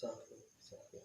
satu satu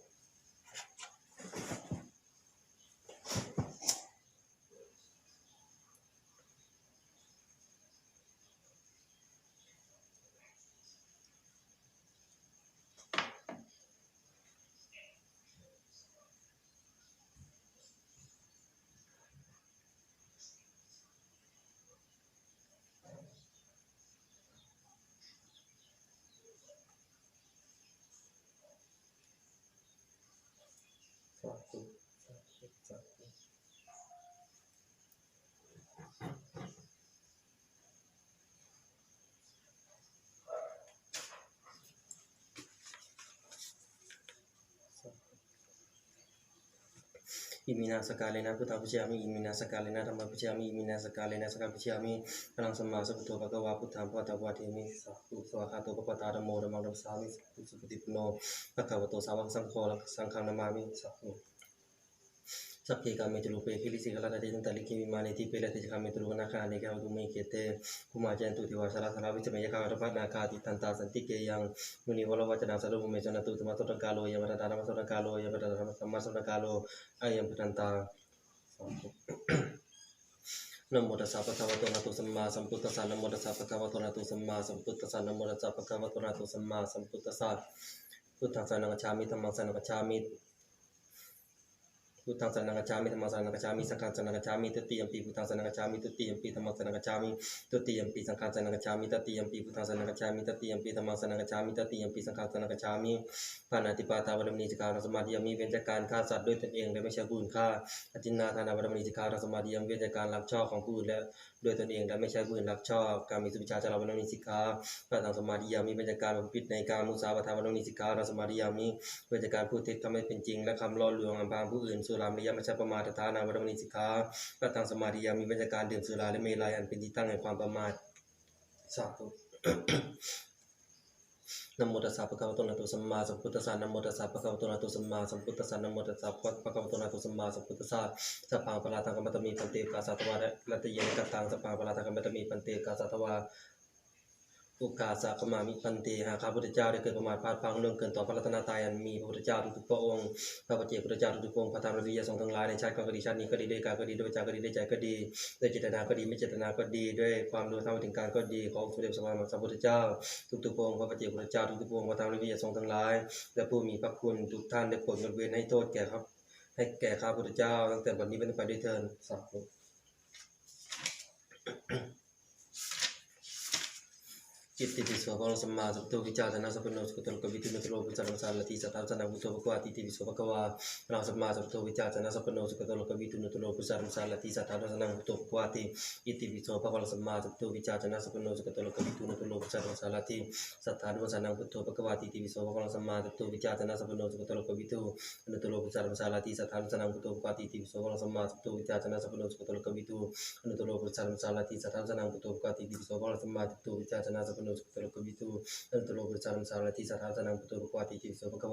Imina sakalena puta pujiami imina sakalena dhamma pujiami imina sakalena sakal pujiami Namo Sama Sambuddho Bhagava Buddham Patawatimi Sahu Swakato Papata Namo Namo Sami Suputi Puno Bhagavato Sawak Sangho Sangkhang Namami Sahu Sabke kami telupe kilisi kala tadi tentali kimi mani tipe lati kami telu nakha ne kau tumi kete kumajan tu dewa salah salah bicara ya kau dapat nakha di tanta santike yang muni wala wacana salu mecana tu termasuk kalo yang berada dalam masuk kalo yang berada dalam masuk kalo ayam bertanta Namo tassa bhagavato arahato samma sambuddhassa Namo tassa bhagavato arahato samma sambuddhassa Namo tassa bhagavato arahato samma sambuddhassa Buddhaং saranang gacchami dhammang saranang gacchami Buddhaং saranang gacchami dhammang saranang gacchami Sanghang saranang gacchami Tutiyampi Buddhaং saranang gacchami Tutiyampi dhammang saranang gacchami Tutiyampi Sanghang saranang gacchami Tutiyampi Buddhaং saranang gacchami Tutiyampi dhammang saranang gacchami Tutiyampi Sanghang saranang gacchami ปานาติปาตาบารมีสิกขาสมาธิมีเว้นจากการฆ่าสัตว์ด้วยตนเองและไม่ใช่ผู้อื่นฆ่าอจินนาทานาบารมีสิกขาสมาธิมีเว้นจากการลักชอบของผู้อื่นและด้วยตนเองและไม่ใช่ผู้อื่นลักชอบการมีสุวิชาจารบารมีสิกขาปาตังสมาธิมีเว้นจากการประพฤติในการมุสาวาทาบารมีสิกขาสมาธิมีเว้นจากการพูดเท็จทำให้เป็นจริงและคำล่อลวงอำพรางผู้อื่นสุรามิยมัชฌัปปมาทฐานาบารมีสิกขาปาตังสมาธิมีเว้นจากการดื่มสุราและเมลัยอันเป็นที่ตั้งแห่งความประมาทสาธุ Namo tassa bhagavato arahato samma sambuddhassa Namo tassa bhagavato arahato samma sambuddhassa Namo tassa bhagavato arahato samma sambuddhassa Sappang palatang kamatami pante kasatwa latiyena katang sappang palatang kamatami pante kasatwa โอกาสสักมามิพันเตหาข้าพุทธเจ้าได้เกิดประมาทพลาดพลั้งเรื่องเกินต่อพระรัตนตรัยอันมีพระพุทธเจ้าทุกพระองค์พระปัจเจกพุทธเจ้าทุกพระองค์พระธรรมวิริยทรงทั้งหลายในชาติก่อนก็ดีชาตินี้ก็ดีด้วยกายก็ดีด้วยวาจาก็ดีด้วยใจก็ดีด้วยเจตนาก็ดีไม่เจตนาก็ดีด้วยความรู้เท่าถึงการก็ดีของสมเด็จพระสัมมาสัมพุทธเจ้าทุกๆพระองค์พระปัจเจกพุทธเจ้าทุกๆพระองค์พระธรรมวิริยทรงทั้งหลายและผู้มีพระคุณทุกท่านได้โปรดงดเว้นให้โทษแก่ครับให้แก่ข้าพุทธเจ้าตั้งแต่บัดนี้เป็นต้นไปด้วยเถิดสาธุ จิตติปิโสภะสัมมาสัมพุทโธวิจารณะสัพพโนสุขโตโลกวิทูนโตโลกุจารมสารติสัทธาสนังพุทโธภควาติติปิโสภควาเราสัมมาสัมพุทโธวิจารณะสัพพโนสุขโตโลกวิทูนโตโลกุจารมสารติสัทธาสนังพุทโธภควาติอิติปิโสภะสัมมาสัมพุทโธวิจารณะสัพพโนสุขโตโลกวิทูนโตโลกุจารมสารติสัทธาสนังพุทโธภควาติอิติปิโสภะสัมมาสัมพุทโธวิจารณะสัพพโนสุขโตโลกวิทูนโตโลกุจารมสารติสัทธาสนังพุทโธภควาติอิติปิโสภะสัมมาสัมพุทโธวิจารณะสัพพโนสุขโตโลกวิทูนโตโลกุจารมสารติสัทธาสนังพุทโธภควาติอิติปิโสภะสัมมาสัมพุทโธวิจารณะสัพพโนสุขโตโลกวิทู อันตโลกุจารมสารติสัทธาสนังพุทโธภควาติอิติปิโสภควา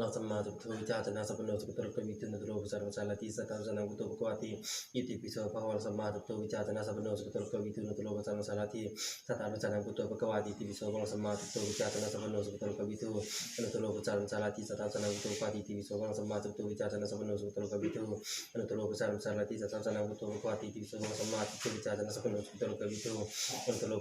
เราสัมมาสัมพุทโธวิจารณะสัพพโนสุขโตโลกวิทูนโตโลกุจารมสารติสัทธาสนังพุทโธภควาติอิติปิโสภควาสัมมาสัมพุทโธวิจารณะสัพพโนสุขโตโลกวิทูนโตโลกุจารมสารติสัทธาสนังพุทโธภควาติอิติปิโสภควาสัมมาสัมพุทโธวิจารณะสัพพโนสุขโตโลกวิทูนโตโลกุจารมสารติสัทธาสนังพุทโธภควาติอิติปิโสภควาสัมมาสัมพุทโธวิจารณะสัพพโนสุขโตโลกวิทูนโตโลกุจารมสารติสัทธาสนังพุทโธภควาติอิติปิโสภควาสัมมาสัมพุทโธวิจารณะสัพพโนสุขโตโลกวิทู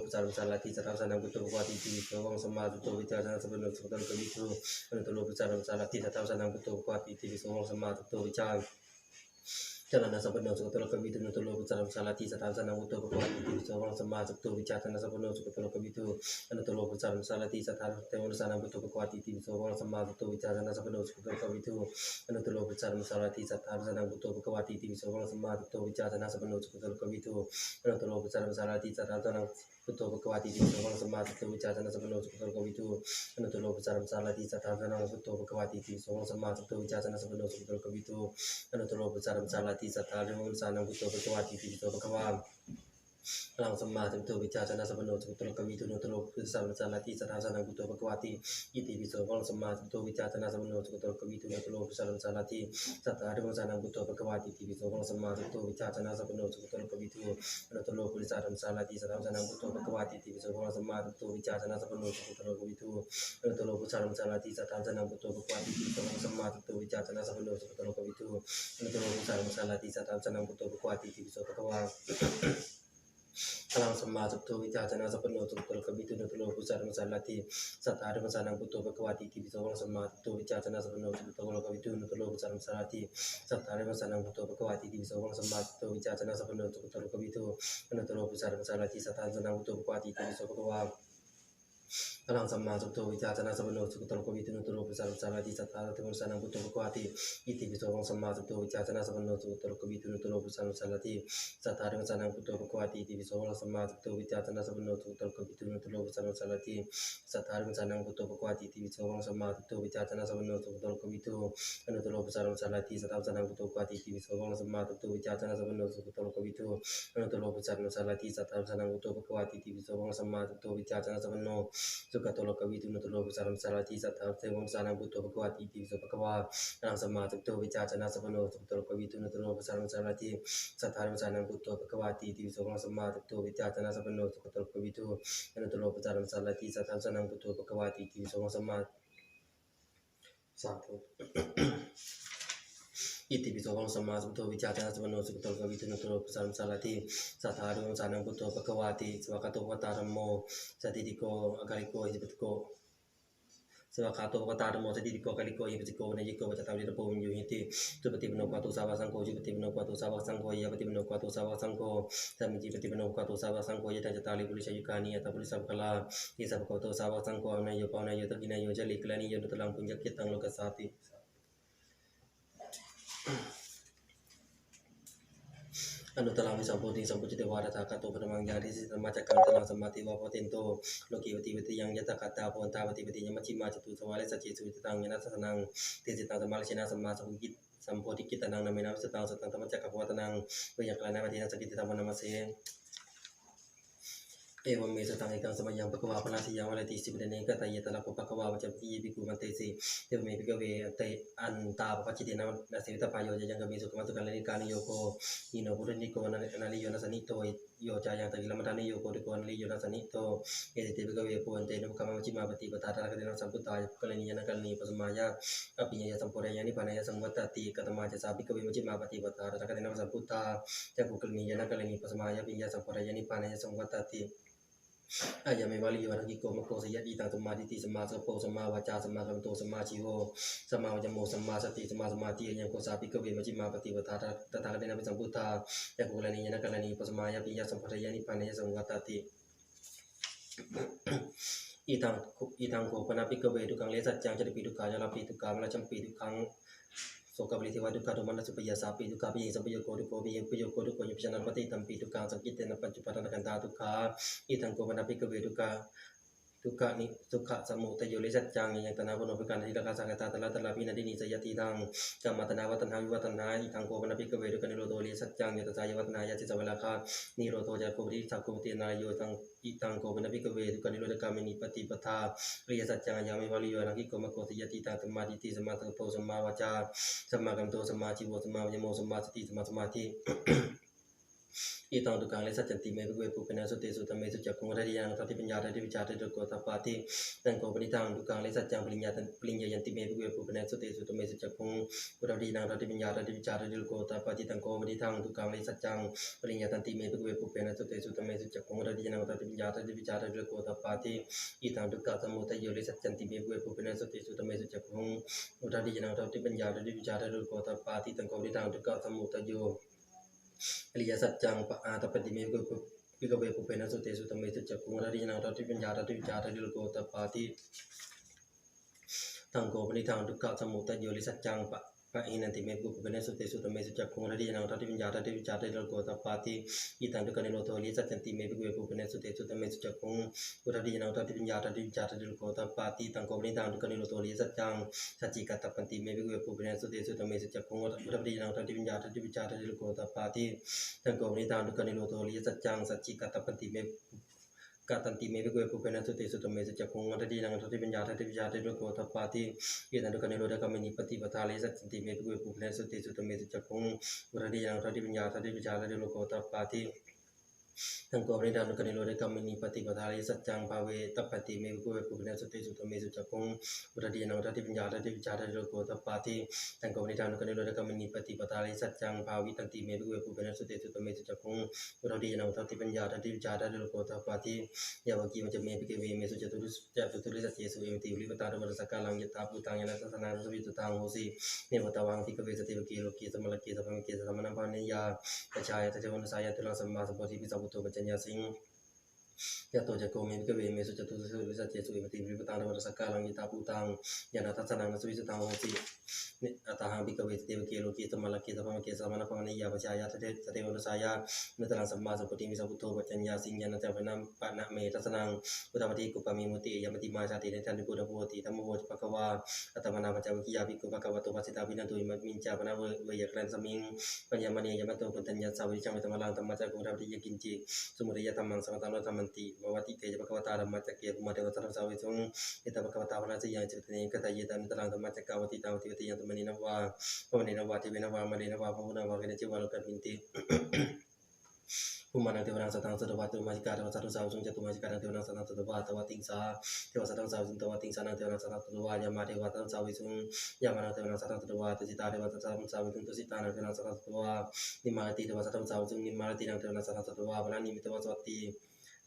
นโตโลกุจารมสารติสัทธาสนังพุทโธภควาติอิติปิโสภควาสัมมาสัมพุทโธวิจารณะสัพพโนสุขโตโลกวิทูนโตโลกุจารมสารติสัทธาสนังพุทโธภควาติอิติปิโสภควาสัมมาสัมพุทโธวิจาร จารณะสัพพโนสุขโตโลกวิทูนโตโลกุจารมสารติสัทธาสนังพุทโธภควาติอิติปิโสภควาสัมมาสัมพุทโธวิจารณะสัพพโนสุขโตโลกวิทูนโตโลกุจารมสารติสัทธาสนังพุทโธภควาติอิติปิโสภควาสัมมาสัมพุทโธวิจารณะสัพพโนสุขโตโลกวิทูนโตโลกุจารมสารติสัทธาสนังพุทโธภควาติอิติปิโสภควาสัมมาสัมพุทโธวิจารณะสัพพโนสุขโตโลกวิทูนโตโลกุจารมสารติสัทธาสนังพุทโธภควาติอิติปิโสภควาสัมมาสัมพุทโธวิจารณะสัพพโนสุขโตโลกวิทูนโตโลกุจารมสารติสัทธาสนังพุทโธภควาติอิติปิโสภควาสัมมาสัมพุทโธวิจารณะสัพพโนสุขโตโลกวิทูนโตโลกุจารมสารติสัทธาสนังพุทโธภควาติอิติปิโสภควา พลังสัมมาสัมพุทโธวิจารณสัพพโนสุขโตโลกวิทูโนโตโลพุทธสัมมาสัลลัตติสัทธาสนังพุทโธภควาติอิติปิโสพลังสัมมาสัมพุทโธวิจารณสัพพโนสุขโตโลกวิทูโนโตโลพุทธสัมมาสัลลัตติสัทธาธุสนังพุทโธภควาติอิติปิโสพลังสัมมาสัมพุทโธวิจารณสัพพโนสุขโตโลกวิทูโนโตโลพุทธสัมมาสัลลัตติสัทธาสนังพุทโธภควาติอิติปิโสพลังสัมมาสัมพุทโธวิจารณสัพพโนสุขโตโลกวิทูโนโตโลพุทธสัมมาสัลลัตติสัทธาสนังพุทโธภควาติอิติปิโสพลังสัมมาสัมพุทโธวิจารณสัพพโนสุขโตโลกวิทูโนโตโลพุทธสัมมาสัลลัตติสัทธาสนังพุทโธภควาติอิติปิโสภควาพลังสัมมาสัมพุทโธวิจารณสัพพโนสุขโตโลกวิทูโนโตโลพุทธสัมมาสัลลัตติสัทธาธุสนังพุทโธภควาติอิติปิโสพลังสัมมาสัมพุทโธวิจารณสัพพโนสุขโตโลกวิทูโนโตโลพุทธสัมมาสัลลัตติสัทธาธุสนังพุทโธภควาติอิติปิโสพลังสัมมาสัมพุทโธวิจารณสัพพโนสุขโตโลกวิทูโนโตโลพุทธสัมมาสัลลัตติสัทธาธุสนังพุทโธภควาติอิติปิโสภควาพลังสัมมาสัมพุทโธวิจารณสัพพโนสุขโตโลกวิทูโนโตโลพุทธสัมมาสัลลัตติสัทธาธุสนังพุทโธภควาติอิติปิโสพลังสัมมาสัมพุทโธวิจารณสัพพโนสุขโตโลกวิทูโนโตโลพุทธสัมมาสัลลัตติสัทธาธุสนังพุทโธภควาติอิติปิโสพลังสัมมาสัมพุทโธวิจารณสัพพโนสุขโตโลกวิทูโนโตโลพุทธสัมมาสัลลัตติสัทธาธุสนังพุทโธภควาติอิติปิโสพลังสัมมาสัมพุทโธวิจารณสัพพโนสุขโตโลกวิทูโนโตโลพุทธสัมมาสัลลัตติสัทธาธุสนังพุทโธภควาติอิติปิโสพลังสัมมาสัมพุทโธวิจารณสัพพโนสุขโตโลกวิทูโนโตโลพุทธสัมมาสัลลัตติสัทธาธุสนังพุทโธภควาติอิติปิโสพลังสัมมาสัมพุทโธวิจารณสัพพโนสุขโตโลกวิทูโนโตโลพุทธสัมมาสัลลัตติสัทธาธุสนังพุทโธภควาติอิติปิโสภควาพลังสัมมาสัมพุทโธวิจารณสัพพโนสุขโตโลกวิทูโนโตโลพุทธสัมมาสัลลัตติสัทธาธุสนังพุทโธภควาติอิติปิโสพลังสัมมาสัมพุทโธวิจารณสัพพโนสุขโตโลกวิทูโนโตโลพุทธสัมมาสัลลัตติสัทธาธุสนังพุทโธภควาติอิติปิโสพลังสัมมาสาธุอิติปิโสพลังสัมมาสัมพุทโธวิจารณสัพพโนสุขโตโลกวิทูโนโตโลพุทธสัมมาสัลลัตติสัทธาธุสนังพุทโธภควาติสวากาโตภควตาธัมโมสติติโกอากาลิโกอิติปิโกสวากาโตภควตาธัมโมสติติโกอากาลิโกอิติปิโกวินัยโกวัจตาวิริโปวิญญูหิติสุปฏิปโนภควตุสาวกสังโฆจุปฏิปโนภควตุสาวกสังโฆยะปฏิปโนภควตุสาวกสังโฆสัมมิจิปฏิปโนภควตุสาวกสังโฆยะตัจจตาลิปุริสยุคานิยะตปุริสัพพลาอิสัพพควตุสาวกสังโฆอนัยโยปานัยโยตกินัยโยจลิกลานิโยนุตลังปุญญกิตังโลกัสสาติอนุตตรังวิสัมโพธิสัมพุจิตวาตถาคตโตปฐมังญาติสิสัมมาจักขังตลังสัมมาติวาปเตนโตโลกิวติวิติยังยตคัตตาโพนตาปฏิปติยมัชฌิมาจตุสวาเลสัจเจสุวิตตังยนัสสนังเตสิตังสัมมาชินาสัมมาสัมพุจิตสัมโพธิกิตตังนามินาวิสตังสัตตังธรรมจักขวัตนังเวยังกลานาปฏินัสกิติตังนามาเสเอวเมสตังเอกังสมัยยังปะกวาพนาสิยังวะเลติสิบเดเนกตายะตะละปะกวาวัจปิยภิกขุมันเตสิเอวเมภิกขเวเตอันตาปะจิตินาสิวิตปายโยยังกะเมสุขมัตุกันเลนิกานิโยโกอิโนพุทธนิโกนาลิโยนัสนิโตโยจายังตะกิลมัทานิโยโกติโกนาลิโยนัสนิโตเอติเตภิกขเวปุวันเตนะกะมะมัชฌิมาปฏิปทาตระกะเตนะสัมพุทธายกะเลนิยนะกะเลนิปัสมายะอภิญญาสัมโพธิญาณิปานายสังวัตติกะตมาจะสาภิกขเวมัชฌิมาปฏิปทาตระกะเตนะสัมพุทธาจักขุกะเลนิยนะกะเลนิปัสมายะอภิญญาสัมโพธิญาณิปานายสังวัตติอายะเมวาลิโยนะกิโกมะโกสยะติตังสมาธิติสมาสัพโพสมาวาจาสมาคัมโตสมาชีโวสมาวะโมสมาสติสมาสมาธิยังโกสาภิกขเวมัชฌิมาปฏิปทาตถาคตนะภิสัมพุทธาจักขุกะเลนิยนะกะเลนิปัสมายะอภิญญาสัมโพธิญาณิปานายสังวัตติอีตังโคปนาภิกขเวทุกังเลสัจจังจติปิทุกขายะลาปิทุกขามะจัมปิทุกขังโสกปริเทวะทุกขโทมนัสสุปยาสาปิทุกขาปิสัมปโยโกทุกโกปิยปโยโกทุกโกยปิชนะปฏิตัมปิทุกขังสังกิตเตนะปัจจุปทานกันตาทุกขาอีตังโคปนาภิกขเวทุกขนิทุกขสมุทัยโยเลสัจจังยังตนาปโนภิการทิราคาสังกตาตละตละพินันตินิสยติตังกัมมัตนาวัตนาวิวัตนาอีตังโคปนาภิกขเวทุกขนิโรโตเลสัจจังยตสายวัตนายะสิสวะราคานิโรโตจักขุปฏิสักขุปฏินายโยตังอีตังโคปนาภิกขเวทุกขนิโรธกามินิปฏิปทาอริยสัจจังยามิวาลิโยนะกิโกมะโกติยติตังสัมมาทิฏฐิสัมมาสังกัปโปสัมมาวาจาสัมมากัมโตสัมมาชีโวสัมมาวิโมสัมมาสติสัมมาสมาธิอีตังทุกขังเลสัจจันติเมภิกขเวปุปนะสุเตสุตัมเมสุจักขุงรัตยังทัตติปัญญาทัตติวิจารติโกตัปปาติตังโกปนิตังทุกขังเลสัจจังปริญญายันติเมภิกขเวปุปนะสุเตสุตัมเมสุจักขุงอุรัตยังทัตติปัญญาทัตติวิจารติโกตัปปาติตังโกปนิตังทุกขังเลสัจจังปริญญายันติเมภิกขเวปุปนะสุเตสุตัมเมสุจักขุงอุรัตยังทัตติปัญญาทัตติวิจารติโกตัปปาติอีตังทุกขะสมุทัยโยเลสัจจันติเมภิกขเวปุปนะสุเตสุตัมเมสุจักขุงอุรัตยังทัตติปัญญาทัตติวิจารติโกตัปปาติตังโกปนิตังทุกขะสมุทัยโยอริยสัจจังปะอาตปฏิเมภิกขเวปุเพนะสุเตสุตัมเมสุจักขุงอริยนังทัตติปัญญาทัตติวิจารติโกตัปปาติตังโกปนิทังทุกขะสมุทัยโยอริยสัจจังปะ พระอินันติเมกุปเปเนสุเตสุตเมสุจักขุงทัตติยนังทัตติวิญญาทัตติวิจาทัตติโลโกตัปปาติอิตังทุกขนิโรโทลิสัจจันติเมกุปุปเปเนสุเตสุตเมสุจักขุงทัตติยนังทัตติวิญญาทัตติวิจาทัตติโลโกตัปปาติตังโกปนิตังทุกขนิโรโทลิสัจจังสัจจิกัตตปันติเมกุปุปเปเนสุเตสุตเมสุจักขุงทัตติยนังทัตติวิญญาทัตติวิจาทัตติโลโกตัปปาติตังโกปนิตังทุกขนิโรโทลิสัจจังสัจจิกัตตปันติเมกตันติเมวิเกปุเปนัสสุติสุตเมสุจักขุงวัฏฏีนังทัตติปัญญาทัตติวิชาทัตติโลโกทัปปาติเยตันทุกขนิโรธกามินิปฏิปทาเลสัจติเมวิเกปุเปนัสสุติสุตเมสุจักขุงวัฏฏีนังทัตติปัญญาทัตติวิชาทัตติโลโกทัปปาติทั้งโกปนิดันทุกขนิโรธกามินิปฏิปทาเลสัจจังภาเวตัปปติเมวิเกปุเปนัสสุติสุตเมสุจักขุงวัฏฏีนังทัตติปัญญาทัตติวิชาทัตติโลโกทัปปาติทั้งโกปนิดันทุกขนิโรธกามินิปฏิปทาเลสัจจังภาวิตันติเมวิเกปุเปนัสสุติสุตเมสุจักขุงวัฏฏีนังทัตติปัญญาทัตติวิชาทัตติโลโกทัปปาติยาวกีมันจะเมปิเกเวเมสุจตุริสัจเจสุเอมติวิปตาดวรสกาลังยตาปุตังยนัสสนาสวิตุตังโหสิเนวตาวังทิกเวสติวกีโลกีสมลกีสัพพมิเกสัมมนาภานิยาปัจจายตะเจวนุสายตุลังสัมมาสัมโพธิปิสัพพุโตปัจจญาสิงยะโตจะโกเมปิเกเวเมสุจตุริสัจเจสุเอมติวิปตาดวรสกาลังยตาปุตังยนัสสนาสวิตุตังโหสิอัตหังปิกเวสติวกีโลกีสมลกีสัพพมิเกสัมมนาภานิยาปัจจายตะเจวนุสายนุตลังสัมมาสัมโพธิปิสัพพุโตปัจจญาสิงยนัสสนาปะนะเมทัสนังอุตมติกุปมิมุติยมติมาชาติในทันติปุถะโพธิธัมโมโพธิภควาอัตมนาปัจจวิกิยาภิกขุภควโตปัสสิตาภินันตุอิมินจาปนะเวยกรันสมิงปัญญามณียมโตปุตตัญญาสาวิจังวิตมลังธัมมัจจกุราภิยกินจิสมุทัยธัมมังสังฆังธัมมันติภวติเตจภควตาธัมมัจจเกภุมาเทวะสัทสาวิสุงเอตภควตาภนาสิยังจิตเนกตายตันตลังธัมมัจจกาวติตาวติวติยังตมณีนวาภวเนนวาทิเวนวามณีนวาภวุนวาเกเนจิวาโลกัสมินติภูมานังเทวนังสัตตังสัตวะตุมาจิกาเทวสัตตุสาวสุงจตุมาจิกานังเทวนังสัตตังสัตวะตวะติงสาเทวสัตตังสาวสุงตวะติงสานังเทวนังสัตตังสัตวะยามาเทวะตังสาวิสุงยามานังเทวนังสัตตังสัตวะตุสิตาเทวสัตตังสาวิสุงตุสิตานังเทวนังสัตตังสัตวะนิมาติเทวสัตตังสาวสุงนิมาตินังเทวนังสัตตังสัตวะวะนิมิตวะสวัตติ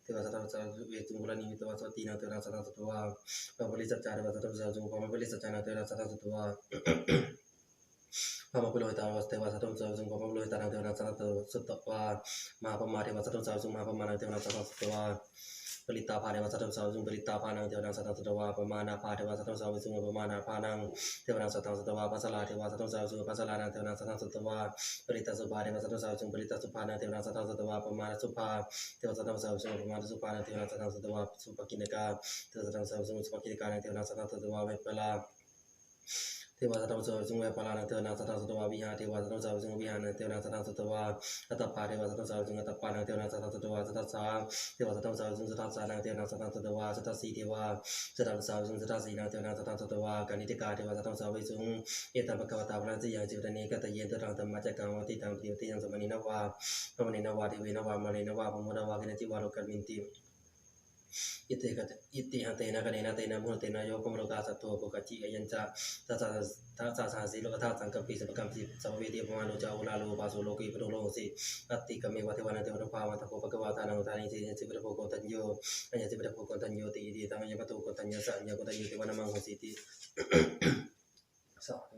เทวสัตตังสาวเวตุงวะนิมิตวะสวัตตินังเทวนังสัตตังสัตวะปะปริสัจจาเทวสัตตังสาวสุงปะมะปริสัจจานังเทวนังสัตตังสัตวะพระมกุลหิตาวสเทวสัตตุสาวสุงพระมกุลหิตานังเทวนังสัตตุสุตตวามาพมาเทวสัตตุสาวสุงมาพมานังเทวนังสัตตุสุตตวาปริตาภาเทวสัตตุสาวสุงปริตาภานังเทวนังสัตตุสุตตวาปมานาภาเทวสัตตุสาวสุงปมานาภานังเทวนังสัตตุสุตตวาปัสสลาเทวสัตตุสาวสุงปัสสลานังเทวนังสัตตุสุตตวาปริตาสุภาเทวสัตตุสาวสุงปริตาสุภานังเทวนังสัตตุสุตตวาปมาณสุภาเทวสัตตุสาวสุงปมาณสุภานังเทวนังสัตตุสุตตวาสุภกินกาเทวสัตตุสาวสุงสุภกินกานังเทวนังสัตตุสุตตวาเวปลาเทวสัตว์สาวสุงเวปาลานังเทวนังสัตตังสัตวาวิหารเทวสัตว์สาวสุงวิหารนังเทวนังสัตตังสัตวาอัตตปาเทวสัตว์สาวสุงอัตตปานังเทวนังสัตตังสัตวาสัตตสาเทวสัตว์สาวสุงสัตตสานังเทวนังสัตตังสัตวาสัตตสีเทวาสัตตสาวสุงสัตตสีนังเทวนังสัตตังสัตวากานิติกาเทวสัตว์สาวสุงเอตัมปะกวตาพลังสิยังจิตเนกตะเยนตรังธัมมัจจกังวติตังติวติยังสมณีนวาพมณีนวาเทเวนวามณีนวาพมุนวากินจิวาโลกัสมินติอิติหันเตนะกะเนนะเตนะมุนเตนะโยกมโลกาสัตโตปกจิอายัญจาทัสสะสาสีโลกธาตุสังกัปปิสัพพกัมปิสัพเวทิปมาโนจาอุลาโลปาโสโลกีปโรโลสิอัตติกะเมวะเทวะนะเทวะภาวะตะโกปะกวาตานังตานิสิสิปะโพโกตัญโยอัญญสิปะโพโกตัญโยติอิติตังยะปะโตโกตัญญะสัญญะโกตัญโยเทวะนะมังโหสิติสาธุ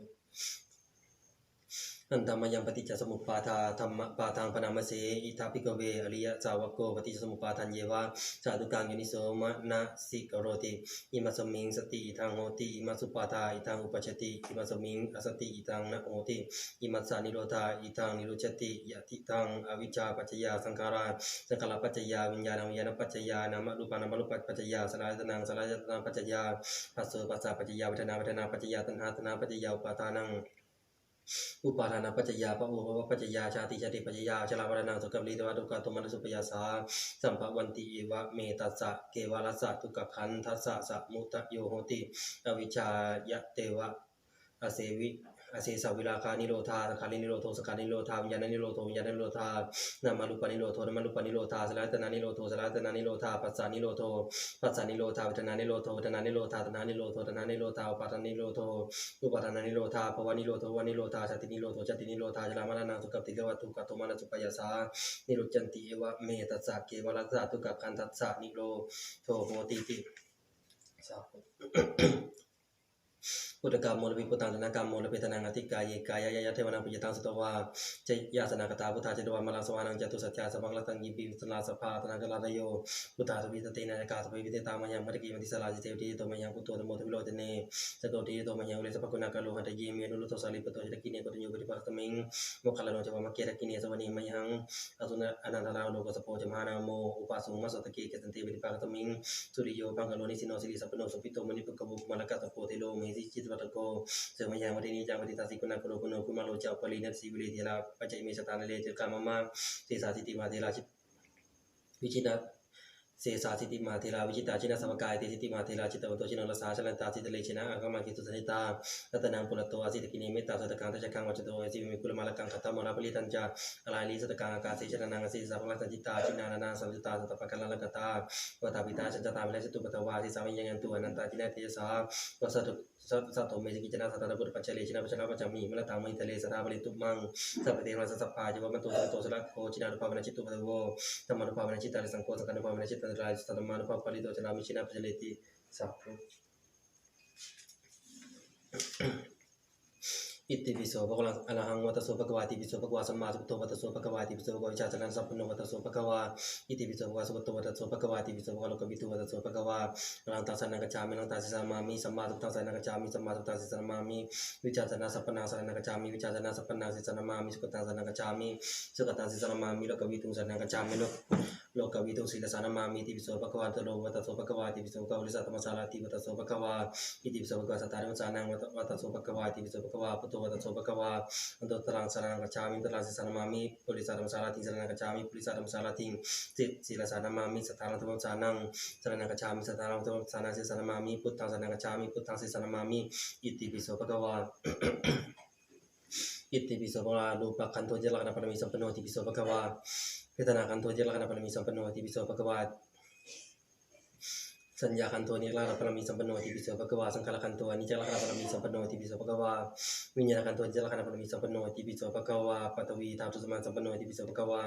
นันธรรมยังปฏิจจสมุปปาทาธรรมปาทางปนามเสอิทาภิกเวอริยสาวกโกปฏิจจสมุปปาทันเยวะสาธุกังโยนิโสมนะสิกโรติอิมัสมิงสติอิทังโหติอิมัสสุปาทาอิทังอุปชติอิมัสมิงอสติอิทังนะโหติอิมัสสานิโรธาอิทังนิโรชติยะติทังอวิชชาปัจจยาสังขารปัจจยาวิญญาณวิญญาณปัจจยานามรูปานามรูปปัจจยาสลายตนังสลายตนังปัจจยาปัสโสปัสสะปัจจยาเวทนาปัจจยาตัณหาปัจจยาอุปาทานังอุปาทานาปัจจยาปะโอภวปัจจยาชาติปัจจยาชลาวรณังสุขปริตวะทุกขโทมนัสสุปยาสาสัมภวันติเอวะเมตัสสะเกวาลัสสะทุกขขันธัสสะสะมุตตะโยโหติอวิชชายะเตวะอเสวิอเสสวิราคานิโรธาสคารินิโรโทสคารินิโรธาวิญญาณนิโรโทวิญญาณนิโรธานามารูปนิโรโทนามารูปนิโรธาสลายตนานิโรโทสลายตนานิโรธาปัสสานิโรโทปัสสานิโรธาเวทนานิโรโทเวทนานิโรธาตนานิโรโทตนานิโรธาอุปาทานิโรโทอุปาทานิโรธาภวานิโรโทวานิโรธาชาตินิโรโทชาตินิโรธาชรามรณังสุขติกวัตถุกัตโตมานัสสุปยาสานิรุจันติเอวะเมตัสสะเกวะลัสสะทุกขขันธัสสะนิโรโทโหติติสาธุ ปุ พุทธกรรมโมลวิพุตังธนกรรมโมลเปตนังอธิกายกายยะเทวนังปิยตังสุตวาเจยาสนากตาพุทธาเจดวามลังสวานังจตุสัจจาสวังลัตังยิปิวิสลาสภาตนังกลาลโยพุทธาทวิตเตนะกาสภวิเตตามยังมัตกิมัติสลาจิเตวิโตมยังพุทโตธโมทวิโรจเนสโตติโตมยังอุเลสภกุณากะโลหัตยิเมนุลุโตสาลิปโตหิตกิเนกตโยปฏิปัสสมิงโมคคัลลโนจวามะเกตกิเนสวนิมยังอสุนะอนันตลาโลกสโปจมหานาโมอุปาสุมัสสตะเกเกตันเตปฏิปัสสมิงสุริโยปังกะโลนิสิโนสิริสัพพโนสุปิโตมณิปุกบุมะละกะตโปติโลเมหิจิตวัตโกเสมยังวัตินีจามติตาสิกุณากะโลกุโนกุมาโลจาปลีนัสสิวิเลเทลาปัจจัยเมสตานะเลเจกามมะเสสาสิติมาเทลาชิวิชินะเสสาสิติมาเทลาวิจิตาชินะสมกายเตสิติมาเทลาจิตตวันโตชินะลสาชลันตาสิตเลชนะอังคมาคิตุสนิตารัตนังปุระโตอาสิตกินีเมตตาสัตกังตะจักขังวัจโตสิวิมิคุลมาลกังขัตตมราปลิตัญจาอลายลีสัตกังอากาเสชนะนังสิสาพลังสัจจิตาชินานาสัมจุตาสัตตปะกัลละกตาวตาปิตาชัจจตาเมลจตุปตวาสิสาวิยังยันตุอนันตาจินะเตสาวสัตสัตโตเมสิกิจนะสัตตะบุตรปัจเจเลชินะปัจจนะปัจจามีมะละตังมิทะเลสตาบริตุมังสัพพเทวะสัพพาจิวะมันโตสัตโตสละโคชินานุภาเวนะจิตตุปตโวธรรมานุภาเวนะจิตตาสังโฆสังฆานุภาเวนะจิตตาราจิตตมานุภาปลิโตจนามิชินะปัจเจเลติสัพพุอิติปิโสภะคะวะอะระหังวัตโสภะคะวะติปิโสภะคะวะสัมมาสัมพุทโธวัตโสภะคะวะติปิโสภะคะวะวิชาจนังสัพพุโนวัตโสภะคะวะอิติปิโสภะคะวะสุวัตโตวัตโสภะคะวะติปิโสภะคะวะโลกวิทูวัตโสภะคะวะอรังตัสสะนังกัจฉามิอรังตัสสะสัมมามิสัมมาสัมพุทธัสสะนังกัจฉามิสัมมาสัมพุทธัสสะสัมมามิวิชาจนะสัพพนังสรณังกัจฉามิวิชาจนะสัพพนังสิสนมามิสุขตังสรณังกัจฉามิสุขตังสิสนมามิโลกวิทูสรณังกัจฉามิโลกวิทูสิลสานมามิติปิโสภะคะวะตโลวัตโสภะคะวะติปิโสภะคะวะลิสัตตมสาราติวัตโสภะคะวะอิติปิโสภะคะวะสัตตาริมัสสานังวัตโสภะคะวะติปิโสภะคะวะพุทโธวัตโสภะคะวะอันตตรังสารนังกัจฉามิตรังสิสานมามิปุริสารัมสาราติสารนังกัจฉามิปุริสารัมสาราติสิลสานมามิสัทธารังธรรมสานังสารนังกัจฉามิสัทธารังธรรมสานังสิสานมามิพุทธังสารนังกัจฉามิพุทธังสิสานมามิอิติปิโสภะคะวะอิติปิโสภะคะวะรูปขันโธเจลกันปรมิสัมปันโนติปิโสภะคะวะเวทนาขันโธเจลกันปรมิสัมปันโนติปิโสภะคะวะสัญญาขันโทนิรักษ์ปรมีสัมปันโนติปิโสภะคะวะสังขารขันโทอนิจจลักษณะปรมีสัมปันโนติปิโสภะคะวะวิญญาณขันโทนิจจลักษณะปรมีสัมปันโนติปิโสภะคะวะปัตวีธาตุสมันสัมปันโนติปิโสภะคะวะ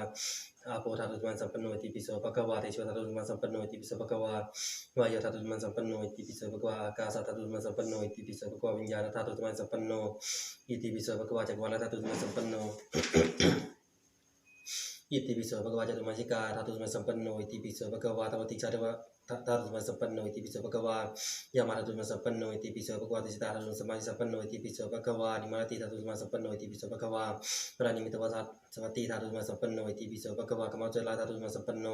อาโปธาตุสมันสัมปันโนติปิโสภะคะวะเตโชธาตุสมันสัมปันโนติปิโสภะคะวะวายโยธาตุสมันสัมปันโนติปิโสภะคะวะอากาศธาตุสมันสัมปันโนติปิโสภะคะวะวิญญาณธาตุสมันสัมปันโนอิติปิโสภะคะวะจักรวาลธาตุสมันสัมปันโนอิติปิโสภะคะวะจตุมหิกาธาตุสมันสัมปันโนอิติปิโสภะคะวะตวติชาตวะธาตุสมันสัมปันโนอิติปิโสภะคะวะยามาธาตุสมันสัมปันโนอิติปิโสภะคะวะติสตาธาตุสมันสัมปันโนอิติปิโสภะคะวะนิมารติธาตุสมันสัมปันโนอิติปิโสภะคะวะปรานิมิตวะสวัตติธาตุสมันสัมปันโนอิติปิโสภะคะวะกมจลาธาตุสมันสัมปันโน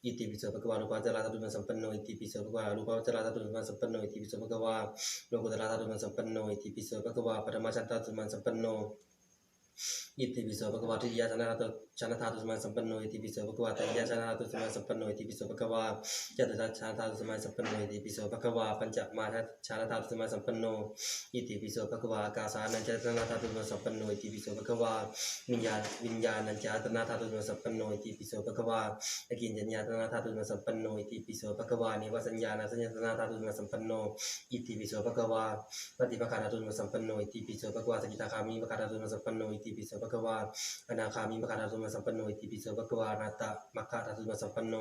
อิติปิโสภะคะวะรูปจลาธาตุสมันสัมปันโนอิติปิโสภะคะวะรูปจลาธาตุสมันสัมปันโนอิติปิโสภะคะวะโลกุตระธาตุสมันสัมปันโนอิติปิโสภะคะวะปรมาจันตธาตุสมันสัมปันโนอิติปิโสภะคะวะทิยาชนะธาตุสมันสัมปันโนอิติปิโสภะคะวะตติยาชนะธาตุสมันสัมปันโนอิติปิโสภะคะวะจตุตถาชนะธาตุสมันสัมปันโนอิติปิโสภะคะวะปัญจมาทัชนะธาตุสมันสัมปันโนอิติปิโสภะคะวะอากาสานัญจตนะธาตุสมันสัมปันโนอิติปิโสภะคะวะวิญญาณัญจตนะธาตุสมันสัมปันโนอิติปิโสภะคะวะอกิญญาตนะธาตุสมันสัมปันโนอิติปิโสภะคะวะนิวสัญญาณสัญญาตนะธาตุสมันสัมปันโนอิติปิโสภะคะวะปฏิปะคาธาตุสมันสัมปันโนอิติปิโสภะคะวะสกิทาคามิปะคาธาตุสมันสัมปันโนอิติปิโสภะคะวะอนาคามิมะคาธาตุสมันสัมปันโนอิติปิโสภะคะวะอนาตมะคาธาตุสมันสัมปันโน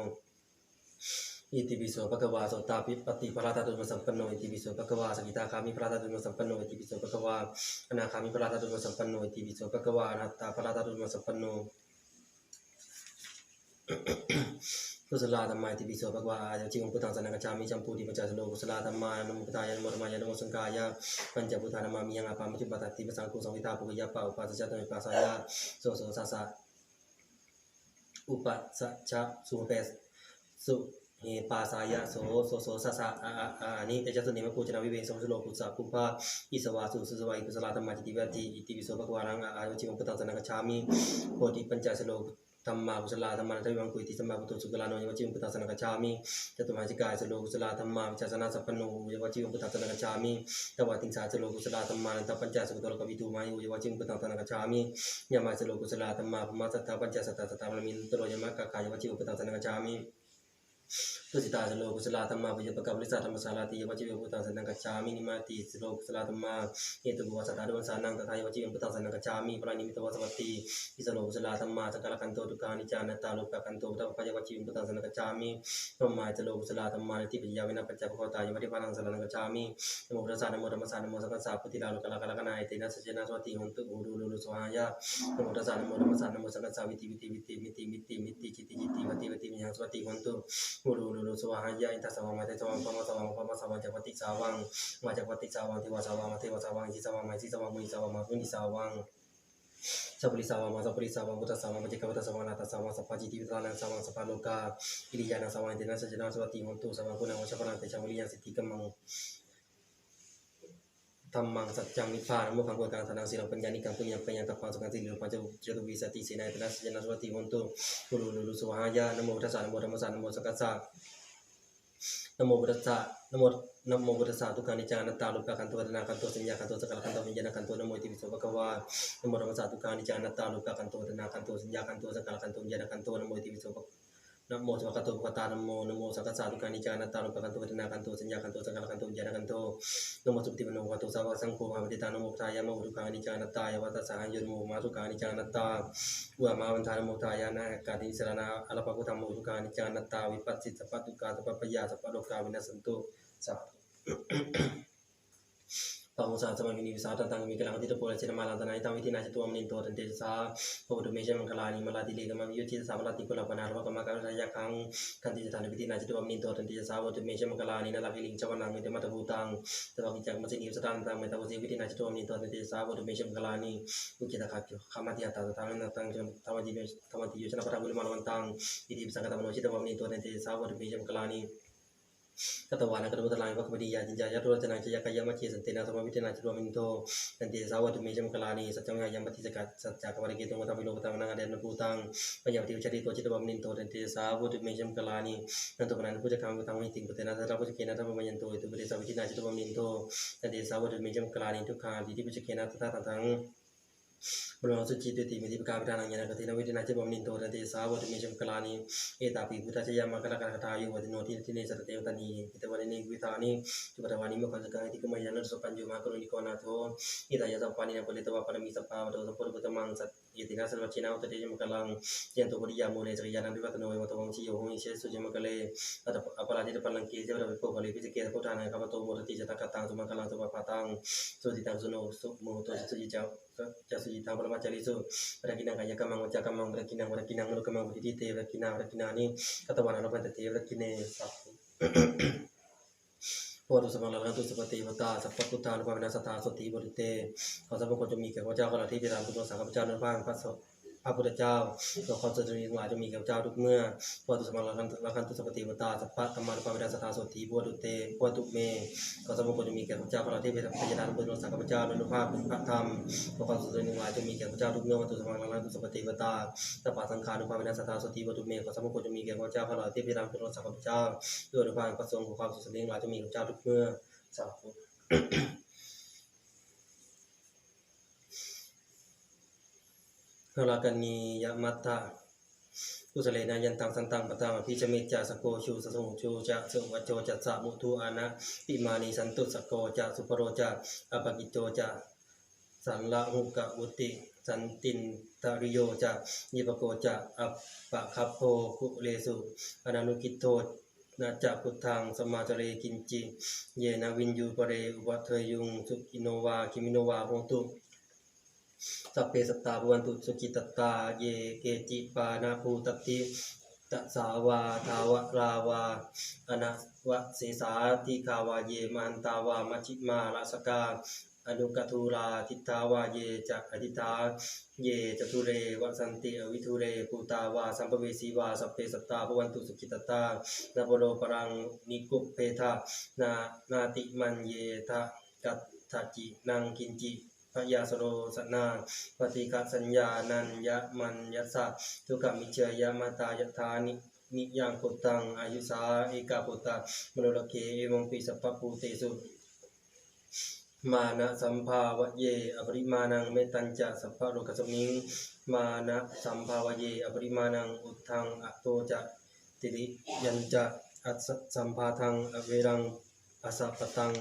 อิติปิโสภะคะวะโสตาปิปฏิภราธาตุสมันสัมปันโนอิติปิโสภะคะวะสกิทาคามิภราธาตุสมันสัมปันโนอิติปิโสภะคะวะอนาคามิภราธาตุสมันสัมปันโนอิติปิโสภะคะวะอนาตภราธาตุสมันสัมปันโนกุศลธรรมะติปิโสภะคะวะอาจิงพุทธังสรณังกัจฉามิจัมปูติปัจจสโลกุศลธรรมะนโมพุทธายะนโมธรรมายะนโมสังฆายะปัญจพุทธานามามิยังอาปามัจจุปตัตติปะสังโฆสังวิทาปุกยะปะอุปัสสะตมิปัสสายะโสสะสะอุปัสสะชะสุเปสสุเฮปาสายะโสสะสะอานิเตจสุนิมะปูจนาวิเวสมุสโลกุสะปุพพะอิสวาสุสุสวายกุศลธรรมะจิติวัติอิติปิโสภะคะวะรังอาจิงพุทธังสรณังกัจฉามิโพธิปัญจสโลธรรมากุศลธรรมะทวิวังกุติสัมมาปุตโตสุกลาโนยวจิงพุทธังสรณังกัจฉามิจตุมหิกายสโลกุศลธรรมะวิจารณะสัพพโนยวจิงพุทธังสรณังกัจฉามิตวะติงสาสโลกุศลธรรมะนันตปัญจสุกโตโลกวิทูมายุยวจิงพุทธังสรณังกัจฉามิยามาสโลกุศลธรรมะภมะสัทธาปัญจสัทธาสัทธามะมินตโรยมะกะกายวจิงพุทธังสรณังกัจฉามิ ตุสิตาสโลกุสลาธรรมาปิยปกะบริษัทธรรมสาราติยวจิเวปุตังสนังกัจฉามินิมาติสโลกุสลาธรรมาเหตุบุวสัตตาดุสานังตถายวจิเวปุตังสนังกัจฉามิปรานิมิตวสวัตติอิสโลกุสลาธรรมาสักกะกันโตทุกขานิจานัตตาโลกะกันโตตัปปะยวจิเวปุตังสนังกัจฉามินมมาสโลกุสลาธรรมาติปิยาวินาปัจจปะโคตายวัติปานังสนังกัจฉามินโมพุทธัสสะนะโมธัมมัสสะนะโมสังฆัสสะพุทธิลาโลกะลากะลากะนายเตนะสัจเจนะสวัตติหนตุอุรุลุลุสวหายะนะโมพุทธัสสะนะโมธัมมัสสะนะโมสังฆัสสะวิติจิตติวัติมิยังสวัตติหนตุอุรุลุลุสวหายะอินทัสสะวะมะเตสวะปะมะสวะปะมะสวะจักปติสาวังมาจักปติสาวังเทวสาวังเทวสาวังอิสิสาวังอิสิสาวังมุนิสาวังมุนิสาวังสัพพิสาวังสัพพิสาวังพุทธสาวังปัจเจกพุทธสาวังนาตสาวังสัพพจิติวิตานังสาวังสัพพโลกาอิริยานังสาวังเตนะสัจจนะสวัตติหนตุสาวังคุณังวชปนังเตชังวิริยังสิทธิกัมมังธรรมังสัจจังนิพพานังมุขังกุกังธนังสีลังปัญญานิกังปุญญังปัญญาตัปปังสุขังสิริปัญจวิสัตติเสนาเตนะสัจจนะสวัตติหนตุอุรุลุลุสวหายะนะโมพุทธัสสะนะโมธัมมัสสะนะโมสังฆัสสะนะโมพุทธัสสะนะโมพุทธัสสะทุกขานิจจานัตตาลุปะกันโตตนากันโตสัญญากันโตสักกะกันโตวิญญาณกันโตนะโมติปิโสภะคะวานะโมธัมมัสสะทุกขานิจจานัตตาลุปะกันโตตนากันโตสัญญากันโตสักกะกันโตวิญญาณกันโตนะโมติปิโสภะนะโมสวะคะโตภะคะตานะโมสังฆัสสะทุกขานิจจานัตตาลุปะกันโตตนากันโตสัญญากันโตสักกะกันโตวิญญาณกันโตนะโมสุปฏิปันโนภะคะโตสาวกสังโฆภะปฏิตานะโมพุทธายะมะทุกขานิจจานัตตายะวัตสะหังยโมมาทุกขานิจจานัตตาอุอะมาวันทานะโมทายะนะกาติสรณะอรภะพุทธัมโมทุกขานิจจานัตตาวิปัสสิสัพพะทุกขาสัพพะปะยาสัพพะโลกาวินัสสันตุสาธุปะโมสาสมาวินิวิสาตังมิกลังติตโพลเชนะมาลันตนาอิตังวิธินาจตุมนินโตตันเตสาโพดุเมชมังคลานิมลาติเลกมะวิยุจิตสามลาติกุลปนารวะกมะกะรายะคังคันติสถานวิธินาจตุมนินโตตันเตสาโพดุเมชมังคลานินาลาภิลิงจวนังมิเตมัตตภูตังตะวิจักมัสสินิสตันตังเมตะวสิวิธินาจตุมนินโตตันเตสาโพดุเมชมังคลานิอุกิตะคัจโยขมาติยะตาตังนัตังธรรมติโยชนะปะทะบุลมาลวันตังอิติปิสังฆตมโนชิตวมนินโตตันเตสาโพดุเมชมังคลานิกัตวานะกัตวตะลังวะคปดิยาจินจายะโรจนังชยกายะมะเจสันเตนะสมวิเทนะจตุมินโตตันเตสาวะตุเมจัมกลานีสัจจังยามปฏิสกัดสัจจะกวาริเกตุงตัมวิโลตังนังอเดนภูตังปัญญาปฏิวิชริโตจิตวมินโตตันเตสาวะตุเมจัมกลานีนันตุปนันพุทธคังตังวิติงปเตนะสัจจะพุทธเกนะธัมมยันโตตุปเตสาวิจินาจิตวมินโตตันเตสาวะตุเมจัมกลานีทุกขาดิติพุทธเกนะตถาตังบรมสุจิตติมิติปกาวิธานังยานะกตินาวิธินาจิบมินโตตันเตสาวะตุเมจัมกลานิเอตาปิพุทธชยามะกะละกะคทายุวัติโนทิติเนสัตเตวตานีอิตวะเนวิธานิจุปตวานิมะคันสกังอิติกุมยันนสปัญญมากุนิโกนาโทอิตายะสัพพานินะปลิตวะปรมิสัพพาวะโตสัพพุทธปุตตมังสัตยตินาสัพพะเชนะอุตเตยมะกะลังเจนโตปริยาโมเลสริยานันวิวัตโนเวมะโตวังชิโยโหอิเชสุจิมะกะเลอัตอปราจิตปัลลังเกเจวะวิโปภะเลปิสเกพุทธานังกัปโตโมรติจตกตังสุมะกะลังสุปะปะตังสุติตังสุโนสุโมโตสุจิจาจะสุจิตังปรมัจจริสุRakinang kaya kamang wajah kamang rakinang mulu kamang budi te rakinang ni kata wana lopan te rakine sapu Waduh sama lalang tu seperti mata seperti putar lupa benda sata soti bodite kalau sama kau cumi kau jauh kalau tidak dalam tujuan sangat berjalan lupa pas พระพุทธเจ้าเราขอเจริญว่าจะมีกับเจ้าทุกเมื่อพระตุสมาลังตุสัพพิวตาสัพพะธรรมานุภาเวนัสตาโสติบัวดุเตบัวตุเมก็สมควรจะมีแก่พระเจ้าพระเทพเป็นพญานาคบนสังฆพระเจ้าอนุภาพเป็นพระธรรมเราขอเจริญว่าจะมีแก่พระเจ้าทุกเมื่อพระตุสมาลังตุสัพพิวตาสัพพะสังฆานุภาเวนัสตาโสติบัวตุเมก็สมควรจะมีแก่พระเจ้าพระเทพเป็นสังฆพระเจ้าด้วยอนุภาพประสงค์ของความสุขสันติว่าจะมีกับเจ้าทุกเมื่อสาธุรากันนียมัตตากุศเลนะยันตังสันตังปะตังพิจเมจาสโกชูสสมุชูจะสุวัจโจจะสะมุทุอานะปิมานีสันตุสโกจะสุปโรจะอปกิโจจะสันละหุกะวุติสันตินตาริโยจะยิปโกจะอัปปะคัพโพคุเลสุอนานุกิโตนาจะพุทธังสมาจเรกินจิเยนะวินยูปเรอุปเทยุงสุกิโนวาคิมิโนวาโหตุสัพเพสัตตาภวันตุสุขิตตาเยเกจิปานาภูตติตสาวาทาวราวาอนัวเสสาติคาวาเยมันตาวามัชิมาราสกาอนุกัตุราทิตาวาเยจักอธิตาเยจตุเรวสันติอวิทุเรภูตาวาสัมภเวสีวาสัพเพสัตตาภวันตุสุขิตตานาโปโลปรังนิกุปเพทานาติมันเยทะกัตถจินังกินจิพยาสโรสนาปฏิฆสัญญานันยะมันยัสสะทุกขมิเชยมาตายธานิยังปุตตังอายุสาเอกาปุตตะมโนลเคเอวังปิสัพพปูเตสุมานะสัมภาวะเยอปริมาณังเมตัญจะสัพพะโลกสมิงมานะสัมภาวะเยอปริมาณังอุทธังอโตจะ ติริยัญจะอัสสัมภาทังอเวรังอสัพพตัง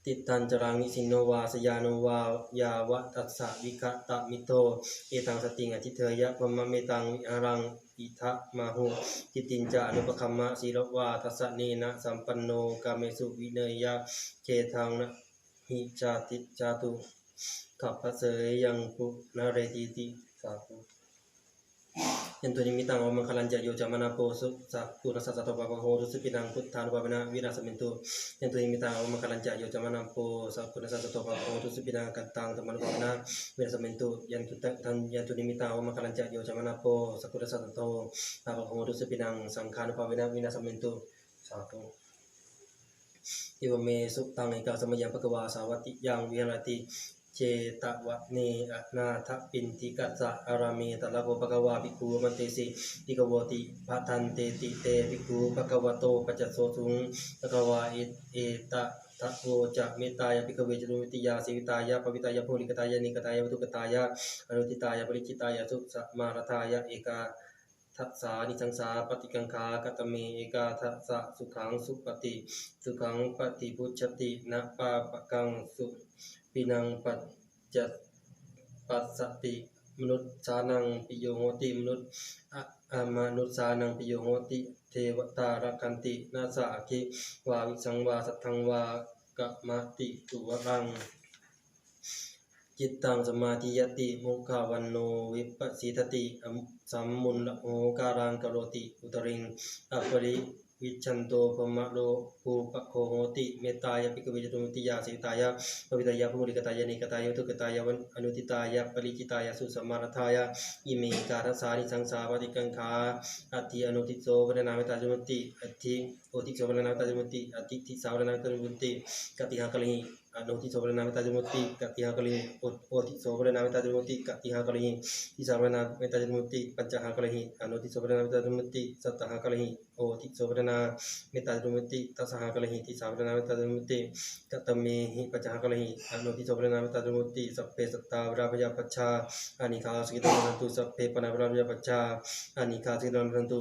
ติตันจรังนิสินโนวาสยานโนวายาวะตัสสะวิกะตะมิโตเอตังสติงอธิเทยะพมะเมตังวิหารังอิทะมาหุจิตินจานุปคัมมะศีลวาทัสสะเนนะสัมปันโนกาเมสุวิเนยะเกทังนะหิจาติจาตุขับพระเสยยังปุนาเรติติสาธุยันตุนิมิตังอมังคลัญจะโยจามนาโปสุสัพพุทธสัสสะตปะปะโหตุสุปินังพุทธานุภาเวนะวินาศมินตุยันตุนิมิตังอมังคลัญจะโยจามนาโปสัพพุทธสัสสะตปะปะโหตุสุปินังกันตังธรรมานุภาเวนะวินาศมินตุยันตุนิมิตังอมังคลัญจะโยจามนาโปสัพพุทธสัสสะโตปะปะโหตุสุปินังสังฆานุภาเวนะวินาศมินตุสาธุอิวเมสุตังเอกาสมยังภควาสาวัติยังวิหารติเจตวะเนอนาทปินทิกัสสะอารามีตะละโภภควาภิกขุมันเตสิภิกขโวติภะทันเตติเตภิกขุภควโตปัจจโสสุงภควาเอตะทะโวจะเมตตายภิกขเวจตุมิติยาสิวิตายะปวิตายะโพลิกตายะนิกตายะวัตุกตายะอนุติตายะปริจิตายะสุสมารทายะเอกาทัสสานิสังสาปฏิกังคากตเมเอกาทัสสะสุขังสุปฏิสุขังปฏิพุชชตินะปาปะกังสุปินังปัจจปัสสติมนุษย์สานังปิโยโหติมนุษย์มนุษย์สานังปิโยโหติเทวตารักขันตินาสาคิวาวิสังวาสัทธังวากะมติตุวรังจิตตังสมาธิยติมุขาวันโนวิปัสสิทติสัมมุนละโหการังกโรติอุตริงอัปปริวิชันโตภมะโลภูปะโคโหติเมตตายะภิกขเวจตุมิติยาสิตายะปวิตายะภูริกตายะนิกตายะทุกตายะวันอนุติตายะปริจิตายะสุสมารทายะอิเมกาทัสสานิสังสาปฏิกังขาอัตถิอนุติโสวรณาเมตตาจุมติอัตถิโอติโสวรณาเมตตาจุมติอัตติทิสาวรณาเมตตาจุมติกติหะกะลิอนุติโสวรณาเมตตาจุมติกติหะกะลิโอติโสวรณาเมตตาจุมติกติหะกะลิทิสาวรณาเมตตาจุมติปัญจหะกะลิอนุติโสวรณาเมตตาจุมติสัตตหะกะลิโอติโสวรณาเมตตาจุมติตัสสหะกะลิทิสาวรณาเมตตาจุมติกัตตเมหิปัญจหะกะลิอนุติโสวรณาเมตตาจุมติสัพเพสัตตาวราพยาปัชชาอานิคาสกิตังนันตุสัพเพปนาวราพยาปัชชาอานิคาสกิตังนันตุ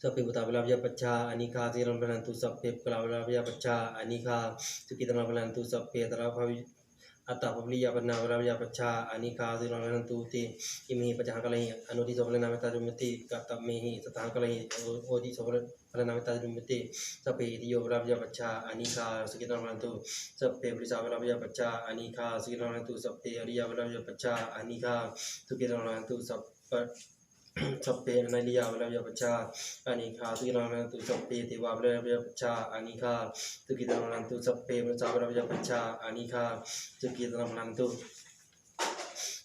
สัพเพปุตตะวะลาภยปัจจาอานิคาสิรังพลันตุสัพเพปุกลาวะลาภยปัจจาอานิคาสุกิตังพลันตุสัพเพตระภวิอัตตะภวิยปันนาวะลาภยปัจจาอานิคาสิรังพลันตุติอิมิปัจจหะกะลิอนุทิโสภะนาเมตตาจุมติกัตตะเมหิสัตตหะกะลิโอติโสภะนาเมตตาจุมติสัพเพติโยวะลาภยปัจจาอานิคาสุกิตังพลันตุสัพเพปุริสาวะลาภยปัจจาอานิคาสุกิตังพลันตุสัพเพอริยวะลาภยปัจจาอานิคาสุกิตังพลันตุสัพพะสัพเพอนัยยาวะลาภยปัจจาอานิคาสุกิตังพลันตุสัพเพเทวะวะลาภยปัจจาอานิคาสุกิตังพลันตุสัพเพปุริสาวะลาภยปัจจาอานิคาสุกิตังพลันตุ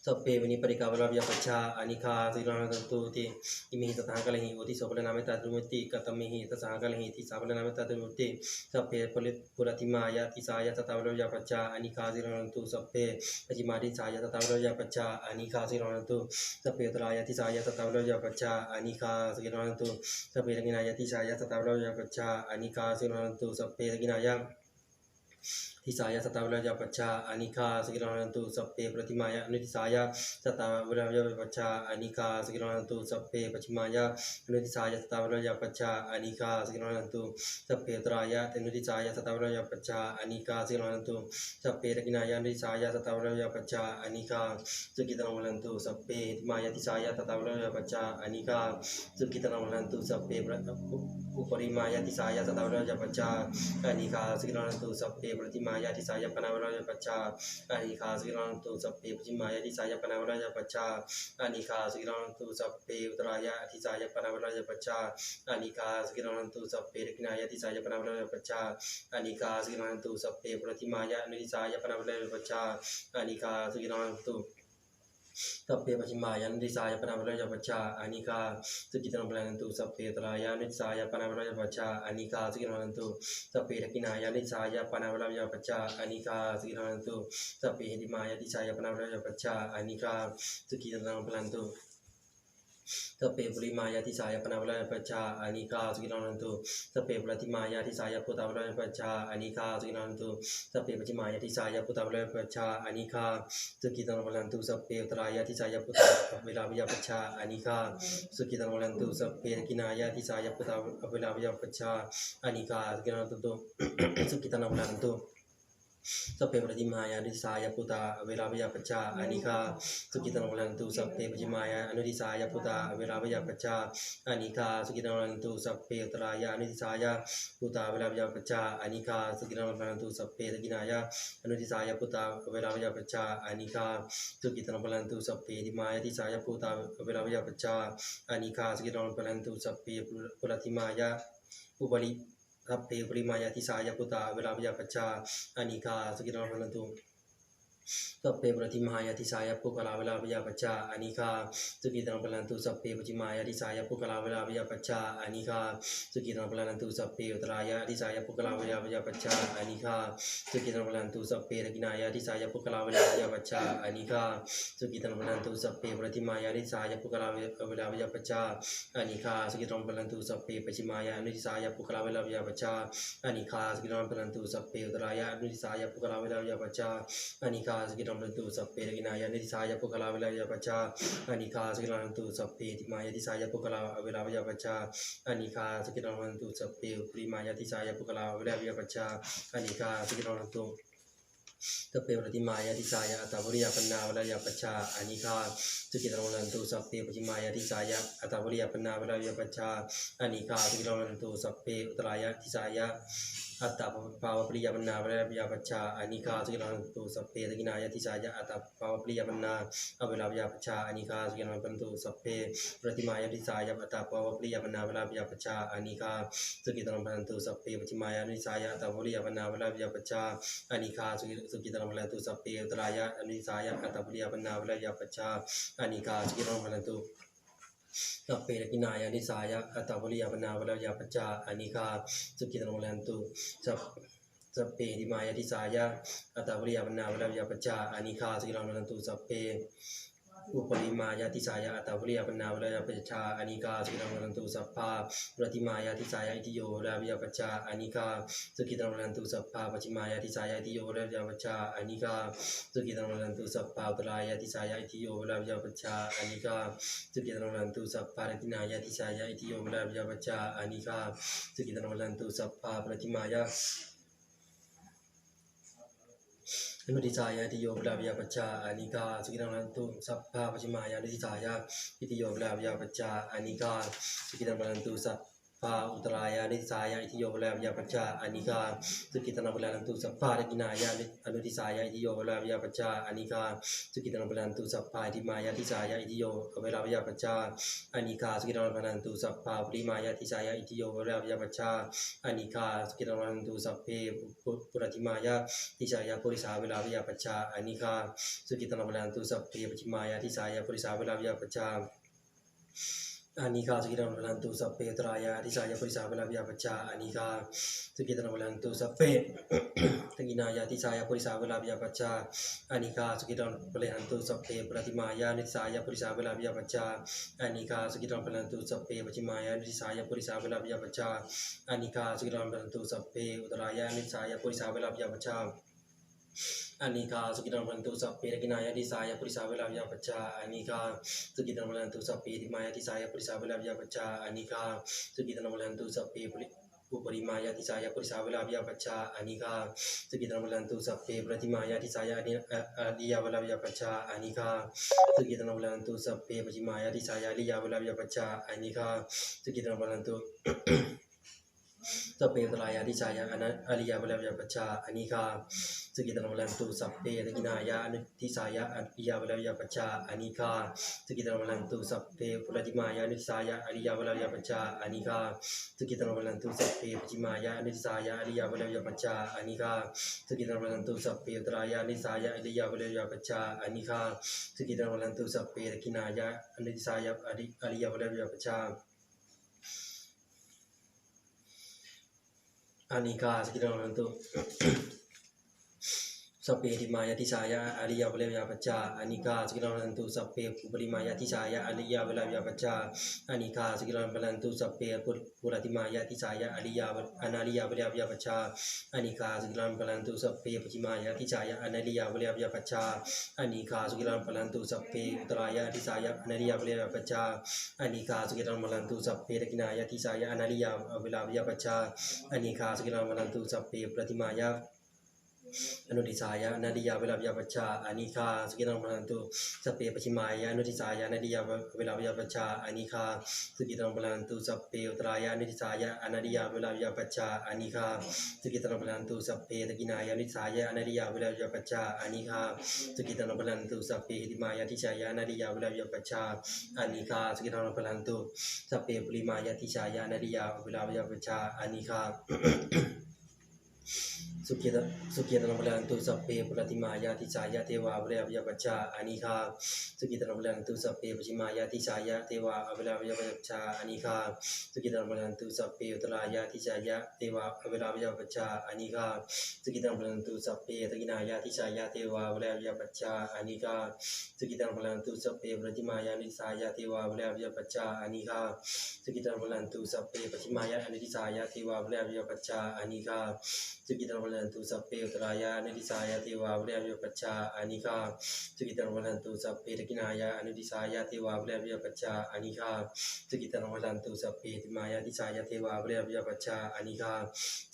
สัพเพวินิปริกาวะลาภยปัจจาอานิคาสุกิตังพลันตุติอิมิหิตถากะลิโอติโสภะนาเมตตาจุมติกัตตเมหิตัสสหะกะลิทิสาวะนาเมตตาจุมติสัพเพปุรติมายะติสายะตตาวะลาภยปัจจาอานิคาสุกิตังพลันตุสัพเพปจิมาติสายะตตาวะลาภยปัจจาอานิคาสุกิตังพลันตุสัพเพตรายะติสายะตตาวะลาภยปัจจาอานิคาสุกิตังพลันตุสัพเพตกินายะติสายะตตาวะลาภยปัจจาอานิคาสุกิตังพลันตุสัพเพตกินายะทิสายะสตาวะลาภยปัจจาอานิคาสุกิตังพลันตุสัพเพปฏิมายะอนุทิสายะสตาวะลาภยปัจจาอานิคาสุกิตังพลันตุสัพเพปจิมายะอนุทิสายะสตาวะลาภยปัจจาอานิคาสุกิตังพลันตุสัพเพตรายะอนุทิสายะสตาวะลาภยปัจจาอานิคาสุกิตังพลันตุสัพเพตกินายะอนุทิสายะสตาวะลาภยปัจจาอานิคาสุกิตังพลันตุสัพเพมายะทิสายะสตาวะลาภยปัจจาอานิคาสุกิตังพลันตุสัพเพอุปริมายะทิสายะสตาวะลาภยปัจจาอานิคาสุกิตังพลันตุสัพเพปฏิมายะทิสายะปนาวะลาภยปัจจาอานิคาสุกิตังพลันตุสัพเพปฏิมายะทิสายะปนาวะลาภยปัจจาอานิคาสุกิตังพลันตุสัพเพอุตรายะทิสายะปนาวะลาภยปัจจาอานิคาสุกิตังพลันตุสัพเพตกินายะทิสายะปนาวะลาภยปัจจาอานิคาสุกิตังพลันตุสัพเพปฏิมายะอนุทิสายะปนาวะลาภยปัจจาอานิคาสุกิตังพลันตุสัพเพปชิมายะนิสายะปนาวะลายปัจจาอานิคาสุกิตังพลันตุสัพเพตรายะนิสายะปนาวะลายปัจจาอานิคาสุกิตังพลันตุสัพเพทกินายะนิสายะปนาวะลายปัจจาอานิคาสุกิตังพลันตุสัพเพหิติมายะนิสายะปนาวะลายปัจจาอานิคาสุกิตังพลันตุ สเปปุริมายาทิสายปนาวลาปัจจาอานิคาสุกินันตุสเปปุรติมายาทิสายพุทธาวลาปัจจาอานิคาสุกินันตุสเปปจิมายาทิสายพุทธาวลาปัจจาอานิคาสุกินันตุสเปอุตรายาทิสายพุทธเวลาวิยาปัจจาอานิคาสุกินันตุสเปกินายาทิสายพุทธเวลาวิยาปัจจาอานิคาสุกินันตุสุกินันตุสเปปฏิมายานิสายพุตาเวลาวิยาปัจจาอานิคาสุกิตังวลันตุสัพเพปจิมายาอนุทิสายพุตาเวลาวิยาปัจจาอานิคาสุกิตังวลันตุสัพเพตรายาอนุทิสายพุตาเวลาวิยาปัจจาอานิคาสุกิตังวลันตุสัพเพตกินายาอนุทิสายพุตาเวลาวิยาปัจจาอานิคาสุกิตังวลันตุสัพเพติมายาทิสายพุตาเวลาวิยาปัจจาอานิคาสุกิตังวลันตุสัพเพปุรติมายาอุปริสัพเพปุริมายาทิสายพุตาเวลาวิยาปัจจาอานิคาสุกิตังวลันตุสัพเพปฏิมายาทิสายปุกลาเวลาวิยาปัจจาอานิคาสุกิตังพลันตุสัพเพปฏิมายาทิสายปุกลาเวลาวิยาปัจจาอานิคาสุกิตังพลันตุสัพเพอุตรายาทิสายปุกลาเวลาวิยาปัจจาอานิคาสุกิตังพลันตุสัพเพตกินายาทิสายปุกลาเวลาวิยาปัจจาอานิคาสุกิตังพลันตุสัพเพปฏิมายาทิสายปุกลาเวลาวิยาปัจจาอานิคาสุกิตังพลันตุสัพเพปฏิมายานุทิสายปุกลาเวลาวิยาปัจจาอานิคาสุกิตังพลันตุสัพเพอุตรายานุทิสายปุกลาเวลาวิยาปัจจาอานิคาสุกิตังพลันตุสัพเพกินายานิสายปุกลาเวลาวิยาปัจจาอานิคาสุกิตังพลันตุสัพเพติมายาทิสายปุกลาเวลาวิยาปัจจาอานิคาสุกิตังพลันตุสัพเพปริมายาทิสายปุกลาเวลาวิยาปัจจาอานิคาสุกิตังพลันตุสัพเพปฏิมายาทิสายอัตตวริยปนาเวลายาปัจจาอานิคาสุกิตังวลันตุสัพเพปฏิมายาทิสายอัตตวริยปนาเวลายาปัจจาอานิคาสุกิตังวลันตุสัพเพอุตรายาทิสายอัตตภาวปริยปนาเวลายาปัจจาอานิคาสุกิตังวลันตุสัพเพตกินายาทิสายอัตตภาวปริยปนาเวลายาปัจจาอานิคาสุกิตังวลันตุสัพเพปฏิมายาทิสายอัตตภาวปริยปนาเวลายาปัจจาอานิคาสุกิตังวลันตุสัพเพปฏิมายาทิสายอัตตภาวปริยปนาเวลายาปัจจาอานิคาสุกิตังวลันตุสัพเพอุตรายานิสายอัตตปริยปนาเวลายาปัจจาอานิคาสุกิตังวลันตุสัพเพกินายานิสายอัตตปริยปนาเวลายาปัจจาอานิคาสุกิตังวลันตุสัพเพติมายาทิสายอัตตปริยปนาเวลายาปัจจาอานิคาสุกิตังวลันตุสัพเพอุปริมายาทิสายอัตตวริยปนาเวลาปัจจาอานิคาสุกิตังวลันตุสัพพาปฏิมายาทิสายอิติโยเวลาวิยาปัจจาอานิคาสุกิตังวลันตุสัพพาปัจจิมายาทิสายอิติโยเวลาวิยาปัจจาอานิคาสุกิตังวลันตุสัพพาอุตรายาทิสายอิติโยเวลาวิยาปัจจาอานิคาสุกิตังวลันตุสัพพารตินายาทิสายอิติโยเวลาวิยาปัจจาอานิคาสุกิตังวลันตุสัพพาปฏิมายาอนุทิสายาติโยเวลาวิยาปัจจาอานิคาสุกิตังวลันตุสัพพะปัจจิมายานุทิสายาอิติโยเวลาวิยาปัจจาอานิคาสุกิตังวลันตุสัพพะอุตรายานิสายาอิติโยเวลาวิยาปัจจาอานิคาสุกิตังวลันตุสัพพะกินายาอนุทิสายาอิติโยเวลาวิยาปัจจาอานิคาสุกิตังวลันตุสัพพะติมายาทิสายาอิติโยเวลาวิยาปัจจาอานิคาสุกิตังวลันตุสัพพะปริมายาทิสายาอิติโยเวลาวิยาปัจจาอานิคาสุกิตังวลันตุสัพเพปุรติมายาทิสายาปุริสาเวลาวิยาปัจจาอานิคาสุกิตังวลันตุสัพเพปัจจิมายาทิสายาปุริสาเวลาวิยาปัจจาอานิคาสุกิตังวลันตุสัพเพตรายาทิสายาปุริสาเวลาวิยาปัจจาอานิคาสุกิตังวลันตุสัพเพตกินายาทิสายาปุริสาเวลาวิยาปัจจาอานิคาสุกิตังวลันตุสัพเพปฏิมายานิสายาปุริสาเวลาวิยาปัจจาอานิคาสุกิตังวลันตุสัพเพปัจจิมายานิสายาปุริสาเวลาวิยาปัจจาอานิคาสุกิตังวลันตุสัพเพอุตรายานิสายาปุริสาเวลาวิยาปัจจาอานิคาสุกิตังวลันตุสัพเพกินายาทิสายาปุริสาเวลาวิยาปัจจาอานิคาสุกิตังวลันตุสัพเพติมายาทิสายาปุริสาเวลาวิยาปัจจาอานิคาสุกิตังวลันตุสัพเพอุปริมายาทิสายาปุริสาเวลาวิยาปัจจาอานิคาสุกิตังวลันตุสัพเพปฏิมายาทิสายาลิยาเวลาวิยาปัจจาอานิคาสุกิตังวลันตุสัพเพปฏิมายาทิสายาลิยาเวลาวิยาปัจจาอานิคาสุกิตังวลันตุสัพเพตรายาทิสายาอริยาเวลาวิยาปัจจาอานิคาสุกิตังวลันตุสัพเพตกินายาอนุทิสายาอริยาเวลาวิยาปัจจาอานิคาสุกิตังวลันตุสัพเพปุรติมายาอนุทิสายาอริยาเวลาวิยาปัจจาอานิคาสุกิตังวลันตุสัพเพปัจจิมายาอนุทิสายาอริยาเวลาวิยาปัจจาอานิคาสุกิตังวลันตุสัพเพตรายาอนุทิสายาอริยาเวลาวิยาปัจจาอานิคาสุกิตังวลันตุสัพเพตกินายาอนุทิสายาอริยาเวลาวิยาปัจจาอานิคาสุกิตังวลันตุ สัพเพติมายาติสายะอริยวิเลยปัจจาอนิกาสกิลังพลันตุสัพเพปุปริมายาติสายะอริยวิเลยปัจจาอนิกาสกิลังพลันตุสัพเพปุรติมายาติสายะอริยอนาริยวิเลยปัจจาอนิกาสกิลังพลันตุสัพเพปจิมายาติสายะอนาริยวิเลยปัจจาอนิกาสกิลังพลันตุสัพเพอุตรายาติสายะอนาริยวิเลยปัจจาอนิกาสกิลังพลันตุสัพเพตกินายาติสายะอนาริยวิเลยปัจจาอนิกาสกิลังพลันตุสัพเพปฏิมายาอนุติสายะนาดิยาเวลาวิยาปัจจาอานิคาสกิลังพลันตุสัพเพปชิมายะอนุติสายะนาดิยาเวลาวิยาปัจจาอานิคาสกิลังพลันตุสัพเพอุตรายะอนุติสายะอนาดิยาเวลาวิยาปัจจาอานิคาสกิลังพลันตุสัพเพตกินายะอนุติสายะอนาดิยาเวลาวิยาปัจจาอานิคาสกิลังพลันตุสัพเพหิติมายะทิชายะอนาดิยาเวลาวิยาปัจจาอานิคาสกิลังพลันตุสัพเพปุริมายะทิชายะอนาดิยาเวลาวิยาปัจจาอานิคาสุขีตนพลันตุสัพเพปุรติมายาติสายะเทวาวิเลวปัจจาอานิคาสุขีตนพลันตุสัพเพปชิมายาติสายะเทวาวิเลวปัจจาอานิคาสุขีตนพลันตุสัพเพอุตรายาติสายะเทวาวิเลวปัจจาอานิคาสุขีตนพลันตุสัพเพตกินายาติสายะเทวาวิเลวปัจจาอานิคาสุขีตนพลันตุสัพเพปุรติมายาติสายะเทวาวิเลวปัจจาอานิคาสุขีตนพลันตุสัพเพปชิมายาติสายะเทวาวิเลวปัจจาอานิคาสุขีตนพลันตุสัพเพอุตรายานิสายะเทวาวิเลวปัจจาอานิคาสุขีตนพลันตุสัพเพตกินายานิสายะเทวาวิเลวปัจจาอานิคาสุขีตนพลันตุสัพเพติมายาติสายะเทวาวิเลวปัจจาอานิคา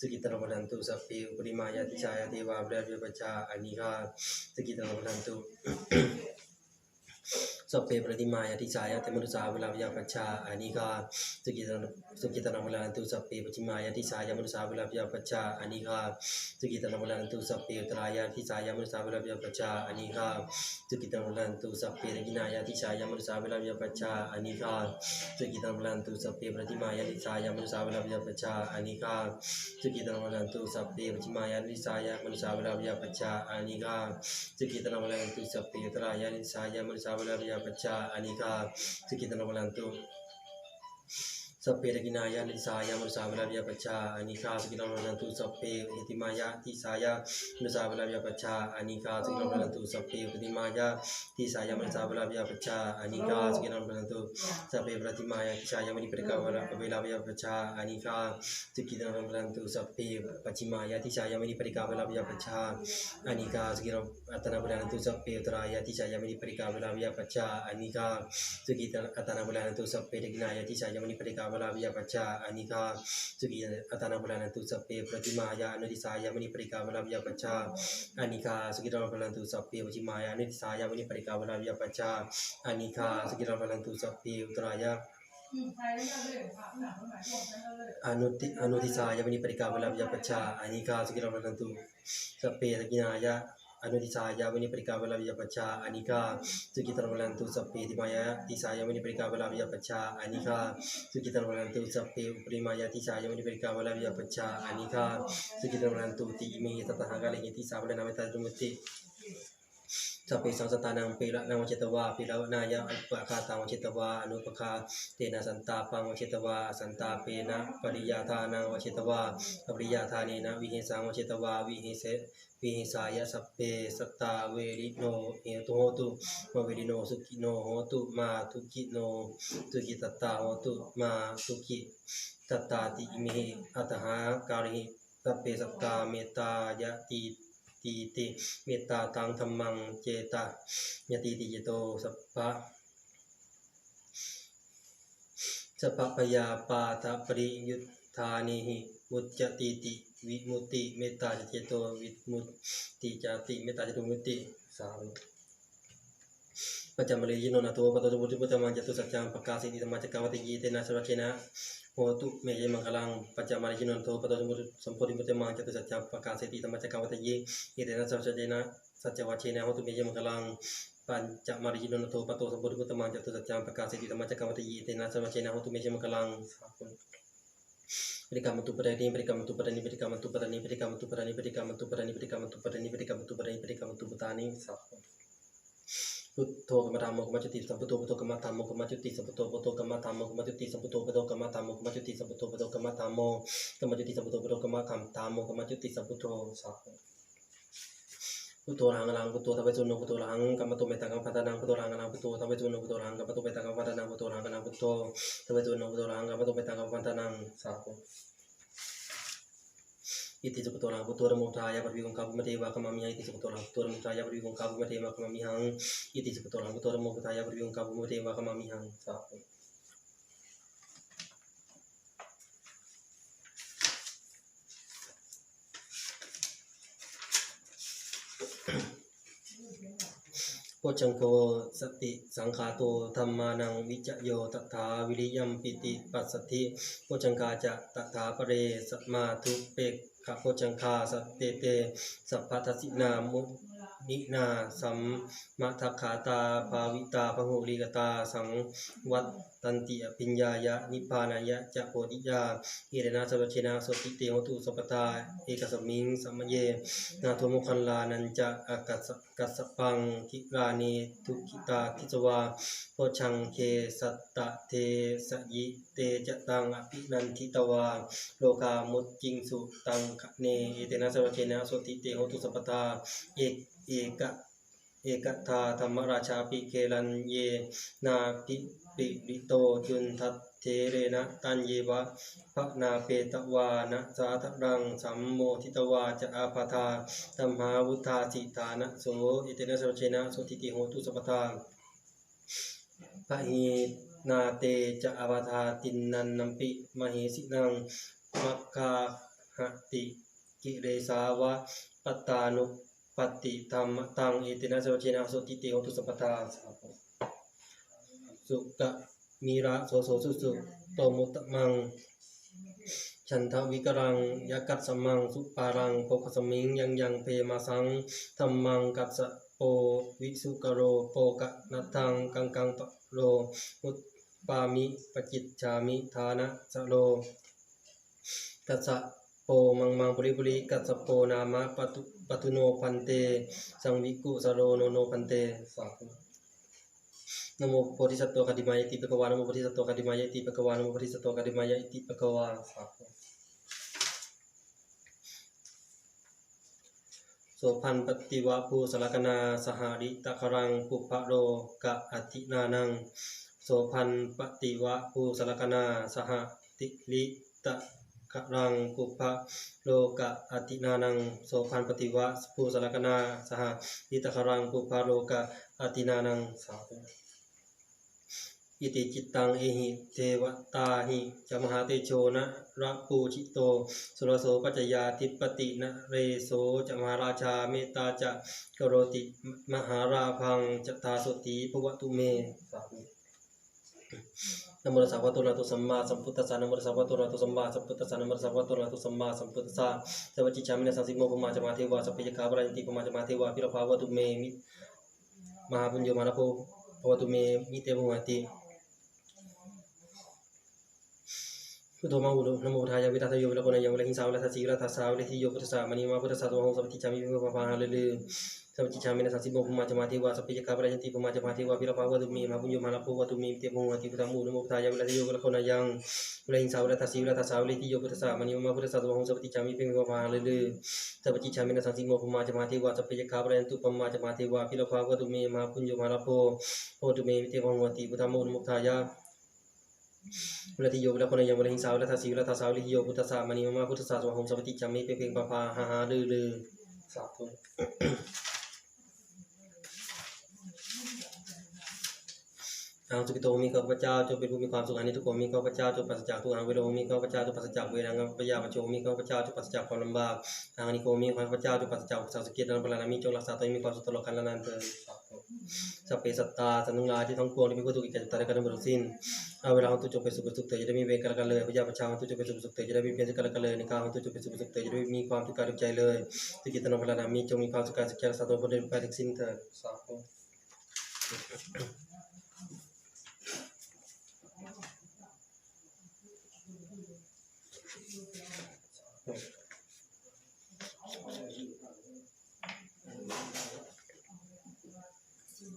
สุขีตนพลันตุสัพเพอุปริมายาติสายะเทวาวิเลวปัจจาอานิคาสุขีตนพลันตุสัพเพปฏิมายาติสายะเทมนุสาเวลาวิยาปัจจาอานิคาสุกิตนพลันตุสัพเพปฏิมายาติสายะมนุสาเวลาวิยาปัจจาอานิคาสุกิตนพลันตุสัพเพอุตรายาติสายะมนุสาเวลาวิยาปัจจาอานิคาสุกิตนพลันตุสัพเพตกินายาติสายะมนุสาเวลาวิยาปัจจาอานิคาสุกิตนพลันตุสัพเพปฏิมายาติสายะมนุสาเวลาวิยาปัจจาอานิคาสุกิตนพลันตุสัพเพปฏิมายาติสายะมนุสาเวลาวิยาปัจจาอานิคาสุกิตนพลันตุสัพเพอุตรายาติสายะมนุสาเวลาวิยาปัจจาอานิคาสุกิตนพลันตุสัพเพตกินายานิสายามนุสาเวลาวิยาปัจจาอานิคาสุกิลังพลันตุสัพเพหิติมายาติสายามนุสาเวลาวิยาปัจจาอานิคาสุกิลังพลันตุสัพเพปฏิมายาติสายามนุสาเวลาวิยาปัจจาอานิคาสุกิลังพลันตุสัพเพปฏิมายาติสายามนิปริกาเวลาวิยาปัจจาอานิคาสุกิลังพลันตุสัพเพปัจฉิมายาติสายามนิปริกาเวลาวิยาปัจจาอานิคาสุกิลังอัตนาพลันตุสัพเพอุตรายาติสายามนิปริกาเวลาวิยาปัจจาอานิคาสุกิอัตนาพลันตุสัพเพตกินายาติสายามนิปริกาเวลาวิยาปัจจาอานิคาสุกิอัตนาพลันตุสัพเพปฏิมายานุติสายามนิปริกาเวลาวิยาปัจจาอานิคาสุกิลังพลันตุสัพเพปฏิมายานุติสายามนิปริกาเวลาวิยาปัจจาอานิคาสุกิลังพลันตุสัพเพอุตรายาอนุติสายามนิปริกาเวลาวิยาปัจจาอานิคาสุกิลังพลันตุสัพเพตกินายาอนุติสายามนิปริกาเวลาวิยาปัจจาอานิคาสุกิตังพลันตุสัพเพติมายาติสายามนิปริกาเวลาวิยาปัจจาอานิคาสุกิตังพลันตุสัพเพอุปริมายาติสายามนิปริกาเวลาวิยาปัจจาอานิคาสุกิตังพลันตุติอิเมหิตตถาคาเลหิติสาวนามิตาตุมุติสัพเพสังสตานังปีละนังวเจตวาปีละนายะอุปคาตังวเจตวาอนุปคาเตนะสันตาปังวเจตวาสันตาเปนะปริยาทานังวเจตวาปริยาทานีนะวิหิสังวเจตวาวิหิสายะสัพเพสัตตาเวริโนเหตุโหตุมาเวริโนสุขิโนโหตุมาทุกิโนทุกิตัตตาโหตุมาทุกิตัตตาติอิมิอัตหาการิสัพเพสัตตาเมตตายะติเมตตาตังธัมมังเจตายติติเจโตสัพพปยาปาทปริยุทธานิหิมุจจติติวิมุตติเมตตาเจโตวิมุตติจติเมตตาเจโตมุตติสามปัจจมเลยิโนนาโตปะโตบุตรปุตตมังจตุสัจจังปกาสิติธรรมจักรวัตติเตนะสวัคเชนะโหตุเมยมังคลังปัจจมาริจิโนนาโตปะโตสัมโพธิปุตตมังจตุสัจจังปกาสิติธรรมจักรวัตติเตนะสวัคเชนะสัจจวัคเชนะโหตุเมยมังคลังปัญจมาริจิโนนาโตปะโตสัมโพธิปุตตมังจตุสัจจังปกาสิติธรรมจักรวัตติเตนะสวัคเชนะโหตุเมยมังคลังPerikamantu padani perikamantu padani perikamantu padani perikamantu padani perikamantu padani perikamantu padani perikamantu padani perikamantu padani Puto kamatammo kamacuti samputo puto kamatammo kamacuti samputo puto kamatammo kamacuti samputo puto kamatammo kamacuti samputo puto kamatammo kamacuti samputo puto kamatammo kamacuti samputo พุทโธหังลังพุทโธทัพเวสุโนพุทโธหังกัมมะโตเมตังกัมปัตตานังพุทโธหังลังพุทโธทัพเวสุโนพุทโธหังกัมมะโตเมตังกัมปัตตานังพุทโธหังลังพุทโธทัพเวสุโนพุทโธหังกัมมะโตเมตังกัมปัตตานังสาธุอิติสุปโตรังพุทโธธรรมโมทายะปฏิวิวงคาภุมะเทวะขมามิหังอิติสุปโตรังพุทโธธรรมโมทายะปฏิวิวงคาภุมะเทวะขมามิหังอิติสุปโตรังพุทโธธรรมโมทายะปฏิวิวงคาภุมะเทวะขมามิหังสาธุโพชังโฆสติสังขาโตธัมมานังวิจโยตถาวิริยัมปิติปัสสธิโพชังคาจะตถาปเรสัมมาทุเปกขโพชังคาสเตเตสัพพทัสสินามุนินาสัมมาทัคขาตาภาวิตาพหุลิกตาสังวัตตันติอภิญญายะนิพพานายะจะโพธิยาอิเรนะสัพเชนะสติเตโหตุสัพพตาเอกสมิงสัมมเยนาโทมุคันลานันจะอากัสสปังคิรานีทุกิตาคิจวาโพชังเคสัตตะเทสยิเตจะตังอภินันทิตวาโลกามุตจิงสุตังคะเนอิเตนะสัพเชนะสติเตโหตุสัพพตาเอกทาธรรมราชาปิเคลันเยนาภิปิริโตจุนทัตเทเรนะตันเยวะภะนาเปตวานะสาทรังสัมโมทิตวาจะอาปาทาตัมหาวุธาสิฐานะโสอิเตนะสัพเชนะโสติติโหตุสัพพทาพะหินาเตจะอาปาทาตินนันนัมปิมเหสินังมัคคาหติกิเรสาวะปัตตานุปฏิธรรมตังอิตินะสัพเชนะโสติเตโหตุสัพพทาสุกะมีระโสโสสุสุโตมุตตมังฉันทวิกรังยักกัสสมังสุปารังโภคสมิงยังเพมาสังธัมมังกัสสะโปวิสุกโรโปกะนัตถังกังปะโรมุตปามิปจิตชามิทานะสะโลกัสสะโปมังปุริกัสสะโปนามะปตุโนพันเตสังวิกุสโรโนพันเตสาธุนะโมโพธิสัตว์กัดิมายติปะกวานะโมโพธิสัตว์กัดิมายติปะกวานะโมโพธิสัตว์กัดิมายติปะกวาสาธุโสพันปฏิวะภูสลกนาสหริตะครังปุพะโรกะอธินานังโสพันปฏิวะภูสลกนาสหติลิตะครังปุพะโรกะอธินานังโสพันปฏิวะภูสลกนาสหริตะครังปุพะโรกะอธินานังสาธุอิติจิตตังเอหิเทวตาหิจะมหาเตโชนะระปูชิโตสุรโสปัจจยาทิปตินะเรโสจะมหาราชาเมตตาจะกโรติมหาราพังจะทาสติภวตุเมสาธุนะโมตัสสะภะคะวะโตอะระหะโตสัมมาสัมพุทธัสสะนะโมตัสสะภะคะวะโตอะระหะโตสัมมาสัมพุทธัสสะนะโมตัสสะภะคะวะโตอะระหะโตสัมมาสัมพุทธัสสะสัพพจิตฉามินะสังสิโมปมาจมาเทวาสัพเพยคาปรายันติปมาจมาเทวาพิรภาวตุเมมิมหาปุญโญมานะโพภวตุเมมิเตมุหติพุทโธมาอุโดนะโมทายาวิทัตโยวิลโกนายวิลหิงสาววิลทัสสีวิลทัสสาวิลทิโยพุทธสามันิมาพุทธสาตุโหสัพพิจามิวิภพาหาลือสัพพิจามินะสังสิโมปมาจมาเทวาสัพเพยคาปรายันติปมาจมาเทวาพิรภาวตุเมมหาปุญโญมานะโพภวตุเมมิเตมุหติพุทธามุนะโมทายาวิทัตโยวิลโกนายวิลหิงสาววิลทัสสีวิลทัสสาวิลทิโยพุทธสามันิมาพุทธสาตุโหสัพพิจามิวิภพาหาลือสัพพิจามินะสังสิโมปมาจมาเทวาสัพเพยคาปรายันติปมาจมาเทวาพิรภาวตุเมมหาปุญโญมานะโพภวตุเมมิเตมุหติพุทธามุนะโมทายาวิลทิโยวิลโกนายวิลหิงสาววิลทัสสีวิลทัสสาวิลทิโยพุทธสามันิมาพุทธสาตุโหสัพพิจามิเพ่งปะพาหาลือสาธุทางสุขิโตมีข้าพเจ้าจงเป็นผู้มีความสุขอันนี้ทุกคนมีข้าพเจ้าจงปราศจากทุกข์อันเวโรมีข้าพเจ้าจงปราศจากเวรอันพยาบาทมีข้าพเจ้าจงปราศจากความลำบากทางนิโกมีข้าพเจ้าจงปราศจากอุปสรรคสกิจอันพลานามิจงรักษาตัวมีความสุขตลอดกาลนานเถิดสัพเพสัตตาสันนุลาที่ทั้งปวงที่เป็นผู้ถูกกิจการกันทั้งหมดสิ้นเอาเวลาของตุจงเป็นสุขเถิดจะได้มีเวรกันเลยพยาประชาของตุจงเป็นสุขเถิดจะได้มีเพียรกันเลยในการของตุจงเป็นสุขเถิดจะได้มีความทุกข์กายทุกใจเลยทุกกิจอันพลานามิจงมีความสุขกายสุขใจรักษาตัวบนเดินไปถึงสิ้นเถิดสาธุ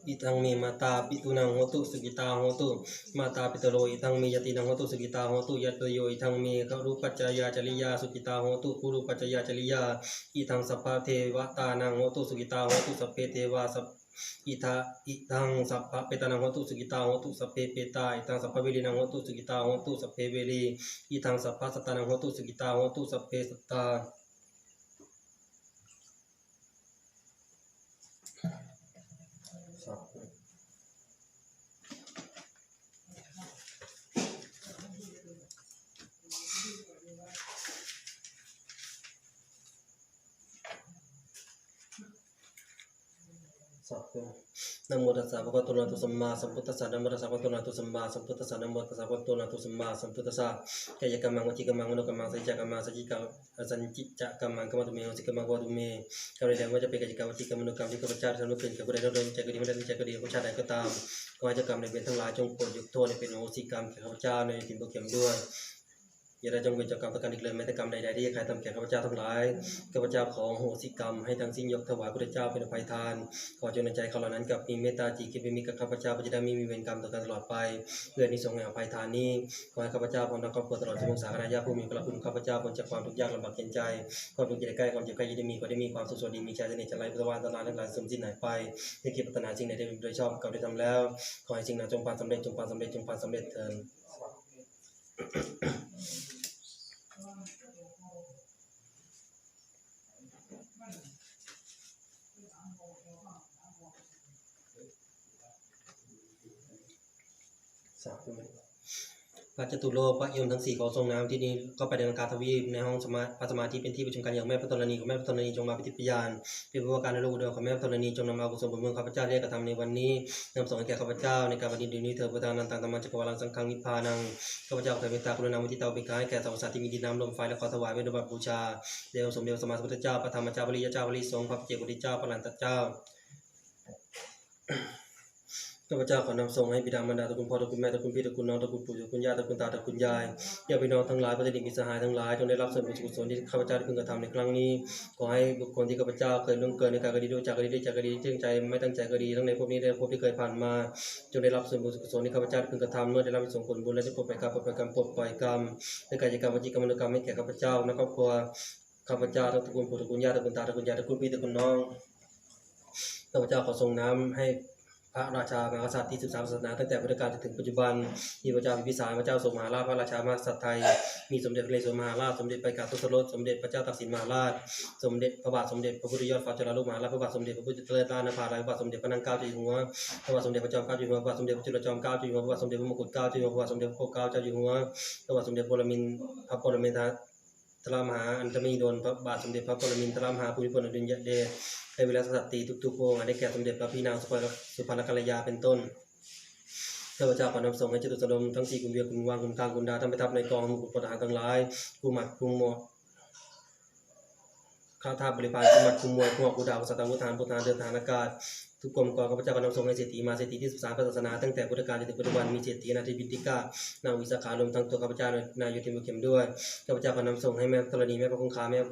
อิทังเมมาตาปิตุนังโหตุสุกิตาโหตุมาตาปิตโลอิทังเมยตินังโหตุสุกิตาโหตุยัตโยอิทังเมขรูปัจจยาจริยาสุกิตาโหตุภูรุปัจจยาจริยาอิทังสัพพะเทวตานังโหตุสุกิตาโหตุสัพเพเทวาสัพอิทังสัพพะเปตานังโหตุสุกิตาโหตุสัพเพเปตาอิทังสัพพะเวลีนังโหตุสุกิตาโหตุสัพเพเวลีอิทังสัพพะสัตตานังโหตุสุกิตาโหตุสัพเพสัตตานะโมตัสสะภะคะวะโตอะระหะโตสัมมาสัมพุทธัสสะนะโมตัสสะภะคะวะโตอะระหะโตสัมมาสัมพุทธัสสะนะโมตัสสะภะคะวะโตอะระหะโตสัมมาสัมพุทธัสสะกายกัมมังวจีกัมมังมโนกัมมังสัจจกัมมังสัจจิกะสัญจิจะกัมมังกัมมัตุเมสิกัมมังวะตุเมกรรมใดว่าจะเป็นกิจกรรมวจีกรรมมโนกรรมที่ข้าพเจ้าทำร่วมเป็นกับผู้ใดโดยใจก็ดีไม่ได้ใจก็ดีผู้ชาติใดก็ตามขอให้เจ้ากรรมในเวรทั้งหลายจงโปรดยกโทษให้เป็นโอสิกรรมแก่ข้าพเจ้าในถิ่นภูเก็ตด้วยอย่าได้จงเป็นเจ้ากรรมประการอีกเลยแม้แต่กรรมใดๆที่ใครทำแก่ข้าพเจ้าทั้งหลายข้าพเจ้าขอโหสิกรรมให้ทั้งสิ้นยกถวายพระเจ้าเป็นอภัยทานขอจงในใจเขาเหล่านั้นกับมีเมตตาจิตคิดเป็นมิตรกับข้าพเจ้าจะได้ไม่มีเวรกรรมต่อกันตลอดไปเพื่อนิสงส์แห่งอภัยทานนี้ขอให้ข้าพเจ้าพร้อมทั้งครอบครัวตลอดชีวิตสาคณะญาติผู้มีพระคุณข้าพเจ้าพ้นจากความทุกข์ยากลำบากเย็นใจความทุกข์ใกล้ความเจ็บไข้ยิ่งมีก็ได้มีความสุขสวัสดีมีใจสนิทจะไร้ประวัติตลอดทั้งหลายสมสิ้นหายไปให้เก็บปัตนาสิ่งใดได้โดยชอบกับได้ทำแล้วขอให้สิ่งนั้นจงปานสำเร็จจงปานสำเร็จจงปานสำเร็จเถิดพระจตุโลกพระยมทั้ง4ขอทรงน้ำที่นี้ก็ไปในลังกาทวีปในห้องพระสมาธิเป็นที่ประชุมกันอย่างแม่พระธรณีของแม่พระธรณีจงมาเป็นทิพยานเป็นผู้ว่าการในโลกเดียวของแม่พระธรณีจงนำเอากุศลบุญเมืองข้าพเจ้าเรียกกระทำในวันนี้นำส่งให้แก่ข้าพเจ้าในการปฏิบัตินี้เถิดพุทธานันตังธรรมังจักรวาลังสังฆังนิพพานังข้าพเจ้าขอเมตตากรุณามุทิตาอุเบกขาให้แก่สรรพสัตว์ที่มีดินน้ำลมไฟและขอถวายเป็นบัตรบูชาเดชสมเด็จสมมาสัมพุทธเจ้าพระธรรมเจ้าพระริยเจ้าพระริสงฆ์พระเจ้าพุทธเจ้าพระหลานตัดเจ้าข้าพเจ้าขอนำส่งให้บิดามารดาตระกูลพ่อตระกูลแม่ตระกูลพี่ตระกูลน้องตระกูลปู่ตระกูลย่าตระกูลตาตระกูลยายญาติพี่น้องทั้งหลายเพื่อนสนิทมิตรสหายทั้งหลายจงได้รับส่วนบุญกุศลที่ข้าพเจ้าได้พึงกระทำในครั้งนี้ขอให้บุคคลที่ข้าพเจ้าเคยล่วงเกินในการกระดีด้วยจากกระดีได้จากกระดีตั้งใจไม่ตั้งใจกระดีทั้งในภพนี้และภพที่เคยผ่านมาจงได้รับส่วนบุญกุศลที่ข้าพเจ้าได้พึงกระทำเมื่อได้รับส่งผลบุญและจะปลดปล่อยกรรมปลดปล่อยกรรมในกายกรรมวจีกรรมมโนกรรมให้แก่ข้าพเจ้าและครอบครัวข้าพเจ้าตระกูลปู่ตระกูลย่าตระกูลตาตระกูลยายตระกูลพี่ตระกูลน้องข้าพเจ้าขอส่งน้ำให้พระราชามหากษัตริย์ที่13ศาสนาตั้งแต่พุทธกาลจนถึงปัจจุบันมีพระเจ้าพิมพิสารพระเจ้าทรงมหาราชพระราชามหากษัตริย์ไทยมีสมเด็จพระนเรศวรมหาราชสมเด็จพระกาศทศรสสมเด็จพระเจ้าตากสินมหาราชสมเด็จพระบาทสมเด็จพระพุทธยอดฟ้าจุฬาโลกมหาราชพระบาทสมเด็จพระพุทธเลิศล้านภาลัยพระบาทสมเด็จพระนางเกล้าเจ้าอยู่หัวพระบาทสมเด็จพระจอมเกล้าเจ้าอยู่หัวพระบาทสมเด็จพระจุลจอมเกล้าเจ้าอยู่หัวพระบาทสมเด็จพระมงกุฎเกล้าเจ้าอยู่หัวพระบาทสมเด็จพระปกเกล้าเจ้าอยู่หัวพระบาทสมเด็จพระพระปรมินทรมหาอันตมีดลพระบาทสมเด็จพระปรมินทรมหาภูมิพลอดุลยเดชในเวลาสตรีทุกๆพระองค์ได้แก่สมเด็จพระพี่นางสุพรรณกัลยาเป็นต้นข้าพเจ้าขอนำส่งให้จตุสดมทั้ง4กุมเวียกุมวางกุมกลางกุมดาทั้งไปทับในกองกุมพลทหารทั้งหลายกุมหมัดกุมหมวกข้าทาบริพารกุมหมัดกุมมวยกุมหมวกกุดาวสัตวุฒานพุทธานเดินทางอากาศทุกกรมกองข้าพเจ้าขอนำส่งให้เศรษฐีมาเศรษฐีที่13ศาสนาตั้งแต่พุทธกาลจนถึงปัจจุบันมีเศรษฐีนาทีบินติกานางวิสาขารวมทั้งตัวข้าพเจ้านายโยธินบุญเข็มด้วยข้าพเจ้าขอนำส่งให้แม่ธรณีแม่พระคงคาแม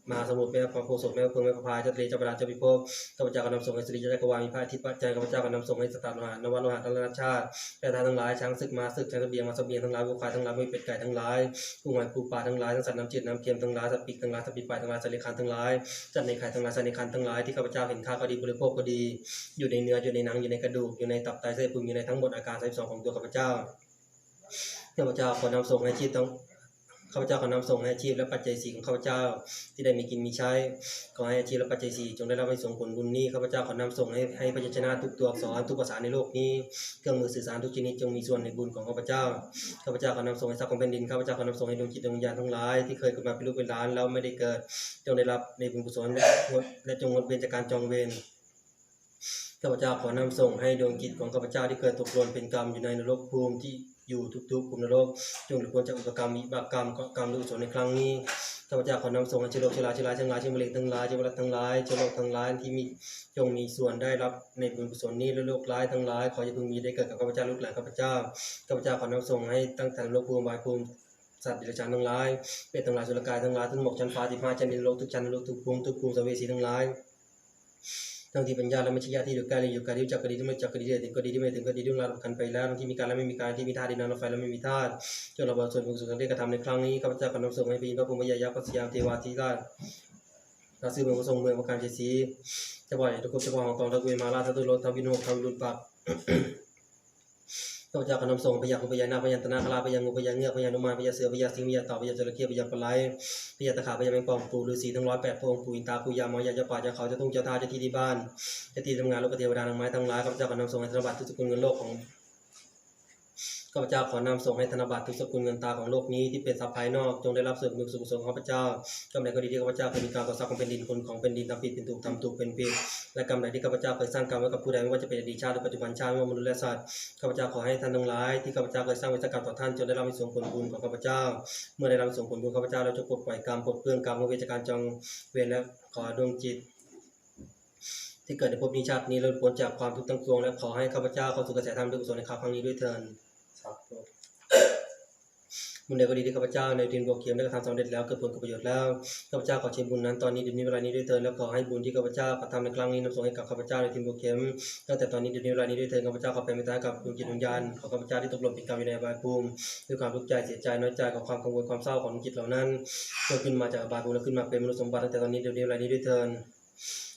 ่มาสมุทรแม่พระโพธิ์ศพแม่พระเพิงแม่พระพายเจ้าทะเลเจ้าประดาเจ้าพิภพข้าพเจ้าก็นำส่งให้สรีจักรวาลมีพระอาทิตย์ปัจจัยข้าพเจ้าก็นำส่งให้สตาร์โลหะนวัตโลหะทั้งราชาติแต่ทางทั้งหลายช้างศึกมาศึกช้างเสบียงมาเสบียงทั้งหลายวัวควายทั้งหลายมีเป็ดไก่ทั้งหลายกุ้งหอยปูปลาทั้งหลายทั้งสัตว์น้ำจืดน้ำเค็มทั้งหลายสัตว์ปีกทั้งหลายสัตว์ปีกปลายทั้งหลายสัตว์เลื้อยคลานทั้งหลายสัตว์ในไข่ทั้งหลายสัตว์ในคันทั้งหลายที่ข้าพเจ้าเห็นค่าก็ดีบริโภคก็ดีอยู่ในเนื้ออยู่ในหนังอยู่ในกระดูกอยู่ในตับไตเส้นพุงอยู่ในทั้งหมดอาการ32ของตัวข้าพเจ้าข้าพเจ้าขอนำส่งให้ชีพต้องข้าพเจ้าขอนำส่งให้อาชีพและปัจจัย4ของข้าพเจ้าที่ได้มีกินมีใช้ขอให้อาชีพและปัจจัย4จงได้รับให้ส่งผลบุญนี้ข้าพเจ้าขอนำส่งให้พยัญชนะทุกตัวอักษรทุกภาษาในโลกนี้เครื่องมือสื่อสารทุกชนิดจงมีส่วนในบุญของข้าพเจ้าข้าพเจ้าขอนำส่งให้ทรัพย์ของแผ่นดินข้าพเจ้าขอนำส่งให้ดวงจิตดวงวิญญาณทั้งหลายที่เคยเกิดมาเป็นลูกเป็นหลานแล้วไม่ได้เกิดจงได้รับในบุญกุศลและจงงดเว้นจากการจองเวรข้าพเจ้าขอนำส่งให้ดวงจิตของข้าพเจ้าที่เคยตกหล่นเป็นกรรมอยู่ในนรกภูมิที่อยู่ทุกๆภูมินรกจงหลุดพ้นจากอุปกรรมวิบากกรรมกรรมกุศลในครั้งนี้ข้าพเจ้าขอนำส่งให้เชื้อโรคเชื้อราทั้งหลายเชื้อมะเร็งทั้งหลายเชื้อไวรัสทั้งหลายเชื้อโรคทั้งหลายที่มีจงมีส่วนได้รับในบุญกุศลนี้และโรคร้ายทั้งหลายขออย่าพึงมีได้เกิดกับข้าพเจ้าลูกหลานข้าพเจ้าขอนำส่งให้ตั้งแต่โลกภูมิวายภูมิสัตว์เดรัจฉานทั้งหลายเป็ดทั้งหลายสุรกายทั้งหลายทั้งหมกชั้นฟ้า15ชั้นดินโลกทุกชั้นโลกทุกภูมิสัมภเวสีทั้งหลายข ทั้งที่ปัญญาและมัชญาที่อยู่ใกล้และอยู่ไกลที่รู้จักก็ดีที่ไม่รู้จักก็ดีที่ถึงก็ดีที่ไม่ถึงก็ดีที่ลากันไปแล้วทั้งที่มีการและไม่มีการที่มีธาตุดินน้ำลมไฟและไม่มีธาตุจนเราบริสุทธิ์บริสุทธิ์ที่กระทำในครั้งนี้ข้าพเจ้าขอนำส่งให้พีพระภูมิยายักษ์พระสยามเทวาธิราชราชเมืองพระทรงเมืองประการเจสีจะบ่อยทุกคนจะบอกของตองทักเวมาราทัตุโลทวินโหทวิรุณปักข้าพเจ้าขอนำส่งพยาคุพยานาพยันตนาคลาพยางูพยาเงือกพยานุมานพยาเสือพยาสิงห์พยาเต่าพยาจระเข้พยาปลาไหลพยาตะขาพยาแมงป่องปู่ฤาษีทั้ง108พระองค์ปู่อินทราปู่ยามอยาจะป่าจะเขาจะทุ่งจะทาจะที่บ้านจะที่ทำงานลูกเทวดานางไม้ทั้งหลายข้าพเจ้าขอนำส่งให้ธนบัตรทุกสกุลเงินโลกของข้าพเจ้าขอนำส่งให้ธนบัตรทุกสกุลเงินตาของโลกนี้ที่เป็นทรัพย์ภายนอกจงได้รับส่วนบุญสุขสมของข้าพเจ้ากำไรก็ดีที่ข้าพเจ้าเคยมีการต่อทรัพย์ของแผ่นดินคนของแผ่นดินทำผิดเป็นถูกทำถูกเป็นผิดและกำไรที่ข้าพเจ้าเคยสร้างกรรมไว้กับผู้ใดไม่ว่าจะเป็นอดีตชาติหรือปัจจุบันชาติไม่ว่ามนุษย์และสัตว์ข้าพเจ้าขอให้ท่านทั้งหลายที่ข้าพเจ้าเคยสร้างไว้สักการต่อท่านจงได้รับส่วนผลบุญของข้าพเจ้าเมื่อได้รับส่วนผลบุญข้าพเจ้าเราจะปลดปล่อยกรรมปลดเปลื้องกรรมของเวรจากการจองเวรและขอดวงจิตที่เกิดในภพนี้ชาตินี้เราพ้นจากความทุกข์ทั้งปวงและขอให้ข้าพเจ้าเข้าสู่กระแสธรรมด้วยกุศลในคราวครั้งนี้ด้วยเถิดบุญใดก็ดีที่ข้าพเจ้าในดินบวกเขียมได้กระทำสำเร็จแล้วเกิดผลเกิดประโยชน์แล้วข้าพเจ้าขอเชิญบุญนั้นตอนนี้เดี๋ยวนี้เวลานี้ด้วยเถิดแล้วขอให้บุญที่ข้าพเจ้ากระทำในครั้งนี้นำส่งให้กับข้าพเจ้าในดินบวกเขียมตั้งแต่ตอนนี้เดี๋ยวนี้เวลานี้ด้วยเถิดข้าพเจ้าขอเป็นเมตตากับดวงจิตวิญญาณของข้าพเจ้าที่ตกหล่นผิดกรรมอยู่ในอบายภูมิด้วยความทุกข์ใจเสียใจน้อยใจกับความกังวลความเศร้าของจิตเหล่านั้นเกิดขึ้นมาจากอบายภูมิและขึ้นมาเป็นมนุษย์สมบัติตั้งแต่ตอนนี้เดี๋ยวนี้เวลานี้ด้วยเถิด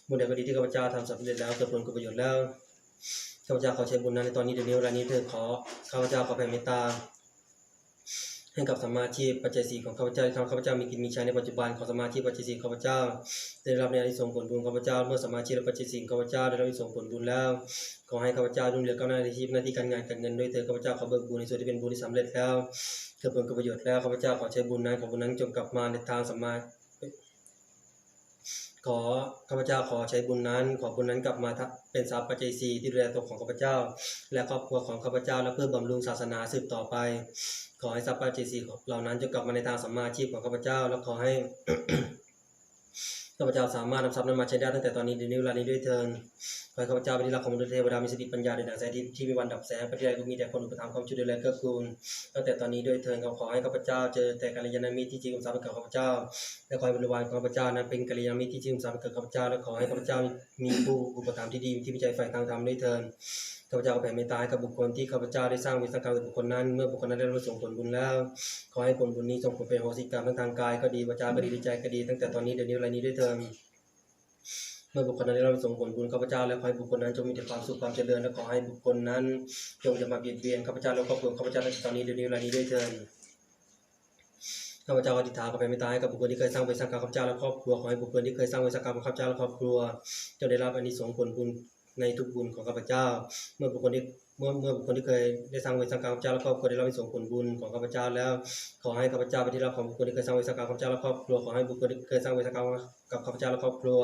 บุญใดก็ดีที่ข้าพเจ้าทำสำเร็จแล้วเกิดผลเกิดประโยชน์แล้วข้าพเจ้าขอเชิญบุญนั้นในตอนนี้เดี๋ยวนี้เวลานี้เถิดขอข้าพเจ้าขอแผ่เมตตาให้กับสมาชิกปัจจัย4ของข้าพเจ้าที่ทำข้าพเจ้ามีกินมีใช้ในปัจจุบันขอสมาชิกปัจจัย4ข้าพเจ้าได้รับในอานิสงส์ผลบุญข้าพเจ้าเมื่อสมาชิกและปัจจัย4ข้าพเจ้าได้รับอานิสงส์ผลบุญแล้วขอให้ข้าพเจ้ารุ่งเรืองก้าวหน้าในชีวิตหน้าที่การงานการเงินด้วยเถิดข้าพเจ้าขอเบิกบุญในส่วนที่เป็นบุญที่สำเร็จแล้วเกิดผลเกิดประโยชน์แล้วข้าพเจ้าขอใช้บุญนั้นของบุญนั้นจงกลับมาในทางสัมมาขอข้าพเจ้าขอใช้บุญนั้นขอบุญนั้นกลับมาเป็นทรัพย์ปัจจัย4ที่ดูแลตัวของข้าพเจ้าและครอบครัวของข้าพเจ้าและเพื่อบำรุงศาสนาสืบต่อไปขอให้ทรัพย์ปัจจัย4เหล่านั้นจะกลับมาในทางสัมมาอาชีพของข้าพเจ้าและขอให้ ข้าพเจ้าสามารถนำทรัพย์นั้นมาใช้ได้ตั้งแต่ตอนนี้เดี๋ยวนี้เวลานี้ด้วยเถิดขอให้ข้าพเจ้าเป็นที่รักของมนุษย์เทวดามีสติปัญญาในดังแสงที่มีวันดับแสงปฏิบัติมีแต่คนอุปถัมภ์ความช่วยเหลือและเกื้อกูลตั้งแต่ตอนนี้ด้วยเถิดขอให้ข้าพเจ้าเจอแต่กัลยาณมิตรที่จริงทรัพย์กับข้าพเจ้าและขอให้บริวารของข้าพเจ้านั้นเป็นกัลยาณมิตรที่จริงทรัพย์กับข้าพเจ้าและขอให้ข้าพเจ้ามีผู้อุปถัมภ์ที่ดีที่มีใจใฝ่ทางธรรมด้วยเถิดข้าพเจ้าแผ่เมตตาให้กับบุคคลที่ข้าพเจ้าได้สร้างเวรสร้างกรรมกับบุคคลนั้นเมื่อบุคคลนั้นได้รับส่งผลบุญแล้วขอให้ผลบุญนี้ส่งผลเป็นโหสิกรรมทั้งทางกายก็ดีวาจาก็ดีใจก็ดีตั้งแต่ตอนนี้เดี๋ยวนี้เวลานี้ด้วยเถิดเมื่อบุคคลนั้นได้รับส่งผลบุญข้าพเจ้าและขอให้บุคคลนั้นจงมีแต่ความสุขความเจริญและขอให้บุคคลนั้นจงจะมาเบียดเบียนข้าพเจ้าและครอบครัวข้าพเจ้าในตอนนี้เดี๋ยวนี้เวลานี้ด้วยเถิดข้าพเจ้าอธิษฐานขอแผ่เมตตาให้กับบุคคลที่เคยสร้างเวรสร้างกรรมข้าพเจ้าและครอบครัวขอให้บุคคลที่เคยสร้างเวรสร้างกรรมข้าพเจ้าและครอบครัวจงได้รับอานิสงส์ผลบุญในทุกบุญของข้าพเจ้าเมื่อบุคคลที่เคยได้สร้างเวรสร้างกรรมข้าพเจ้าและครอบครัวได้รับอานิสงส์ผลบุญของข้าพเจ้าแล้วขอให้ข้าพเจ้าเป็นที่รักของบุคคลที่เคยสร้างเวรสร้างกรรมข้าพเจ้าและครอบครัวขอให้บุคคลที่เคยสร้างเวรสร้างกรรมกับข้าพเจ้าและครอบครัว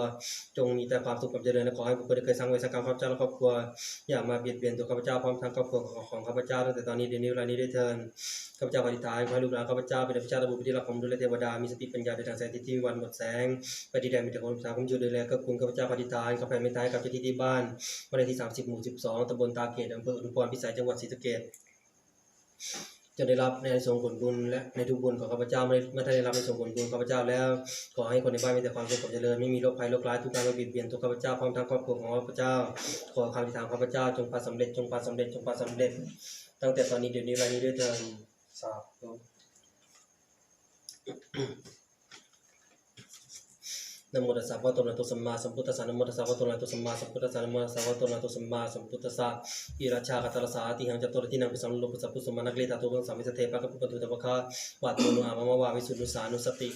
จงมีแต่ความสุขความเจริญและขอให้บุคคลที่เคยสร้างเวรสร้างกรรมข้าพเจ้าและครอบครัวอย่ามาเบียดเบียนตัวข้าพเจ้าพร้อมทั้งครอบครัวของข้าพเจ้าตั้งแต่ตอนนี้เดี๋ยวนี้เวลานี้ด้วยเถิดข้าพเจ้าอธิษฐานขอให้ลูกหลานข้าพเจ้าเป็นพระเจ้าบุตรที่รักของมนุษย์และเทวดามีสติปัญญาในทางแสงที่มีวันหมดแสงปฏิแดงมีแต่คนสามคุ้มชูดูแลก็คุณข้าพเจ้าอธิษฐานขอแผ่เมตตาให้กับเจ้าที่บ้านวันที่30หมู่12ตำบลตาเกตอำเภออุทุมพรพิสัยจังหวัดศรีสะเกษจะได้รับในส่งผลบุญและในทุกบุญของข้าพเจ้าเมื่อได้รับในส่งผลบุญข้าพเจ้าแล้วขอให้คนในบ้านมีแต่ความสุขความเจริญไม่มีโรคภัยโรคร้ายทุกการมาเบียดเบียนตัวข้าพเจ้าพร้อมทั้งครอบครัวของข้าพเจ้าขอคำอธิษฐานข้าพเจ้าจงประสำเร็จจงประสำเร็จจงประสำเร็จตั้งแต่ตอนนี้เดี๋ยวนี้เวลานี้ด้วยเถิดสาธุนะโมตัสสะภะคะวะโตอะระหะโตสัมมาสัมพุทธัสสะนะโมตัสสะภะคะวะโตอะระหะโตสัมมาสัมพุทธัสสะนะโมตัสสะภะคะวะโตอะระหะโตสัมมาสัมพุทธัสสะอิราชาคัตตะสาติหังจัตโตรตินังปิสัมโลกุสัพพุสมานักเลตาโตกังสัมมิสเทปะกะปุปตุตะภะคะวะโตนุหะมะมะวะวิสุทธุสานุสติ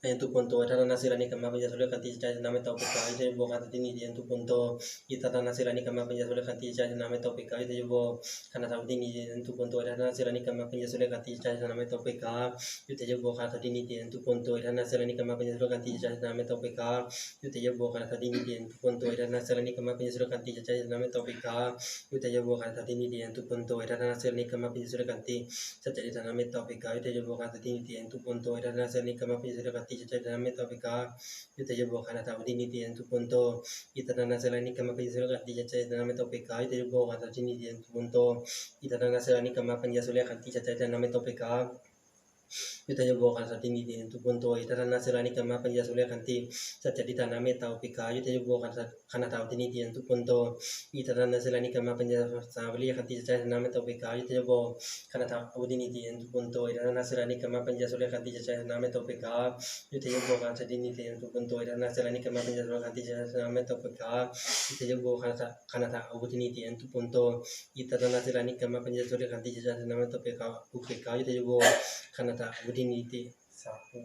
Untuk punto ada nasirani kama penjasulah kanti caca nama tau pika itu bo kata ini dia untuk punto kita ada nasirani kama penjasulah kanti caca nama tau pika itu bo karena tahu ini untuk punto ada nasirani kama penjasulah kanti caca nama tau pika itu bo kata ini dia untuk punto ada nasirani kama penjasulah kanti caca nama tau pika itu bo kata ini dia untuk punto ada nasirani kama penjasulah kanti caca nama tau pika itu bo kata ini dia untuk punto ada nasirani kama penjasulah kanti caca nama tau pika itu bo kata ini dia untuk punto ada nasirani kama penjasulah kanti caca nama topika itu ya bukan atau ini dia untuk punto kita dana selani kama penjasulah kanti caca nama topika itu ya bukan atau ini dia untuk punto kita dana selani kama penjasulah kanti caca nama topika Yutaya bokan satini di untuk punto itarana selani kama panja sulia kanti sajadi tanah meta upika yutaya bokan kana tahu tini di untuk punto itarana selani kama panja sulia kanti sajadi tanah meta upika yutaya bo kana tahu tini di untuk punto itarana selani kama panja sulia kanti sajadi tanah meta upika yutaya bokan satini di untuk punto itarana selani kama panja sulia kanti sajadi tanah meta upika yutaya bo kana tahu tini di untuk punto itarana selani kama panja sulia kanti sajadi tanah meta upika yutaya bo Kanata Udiniti Sapu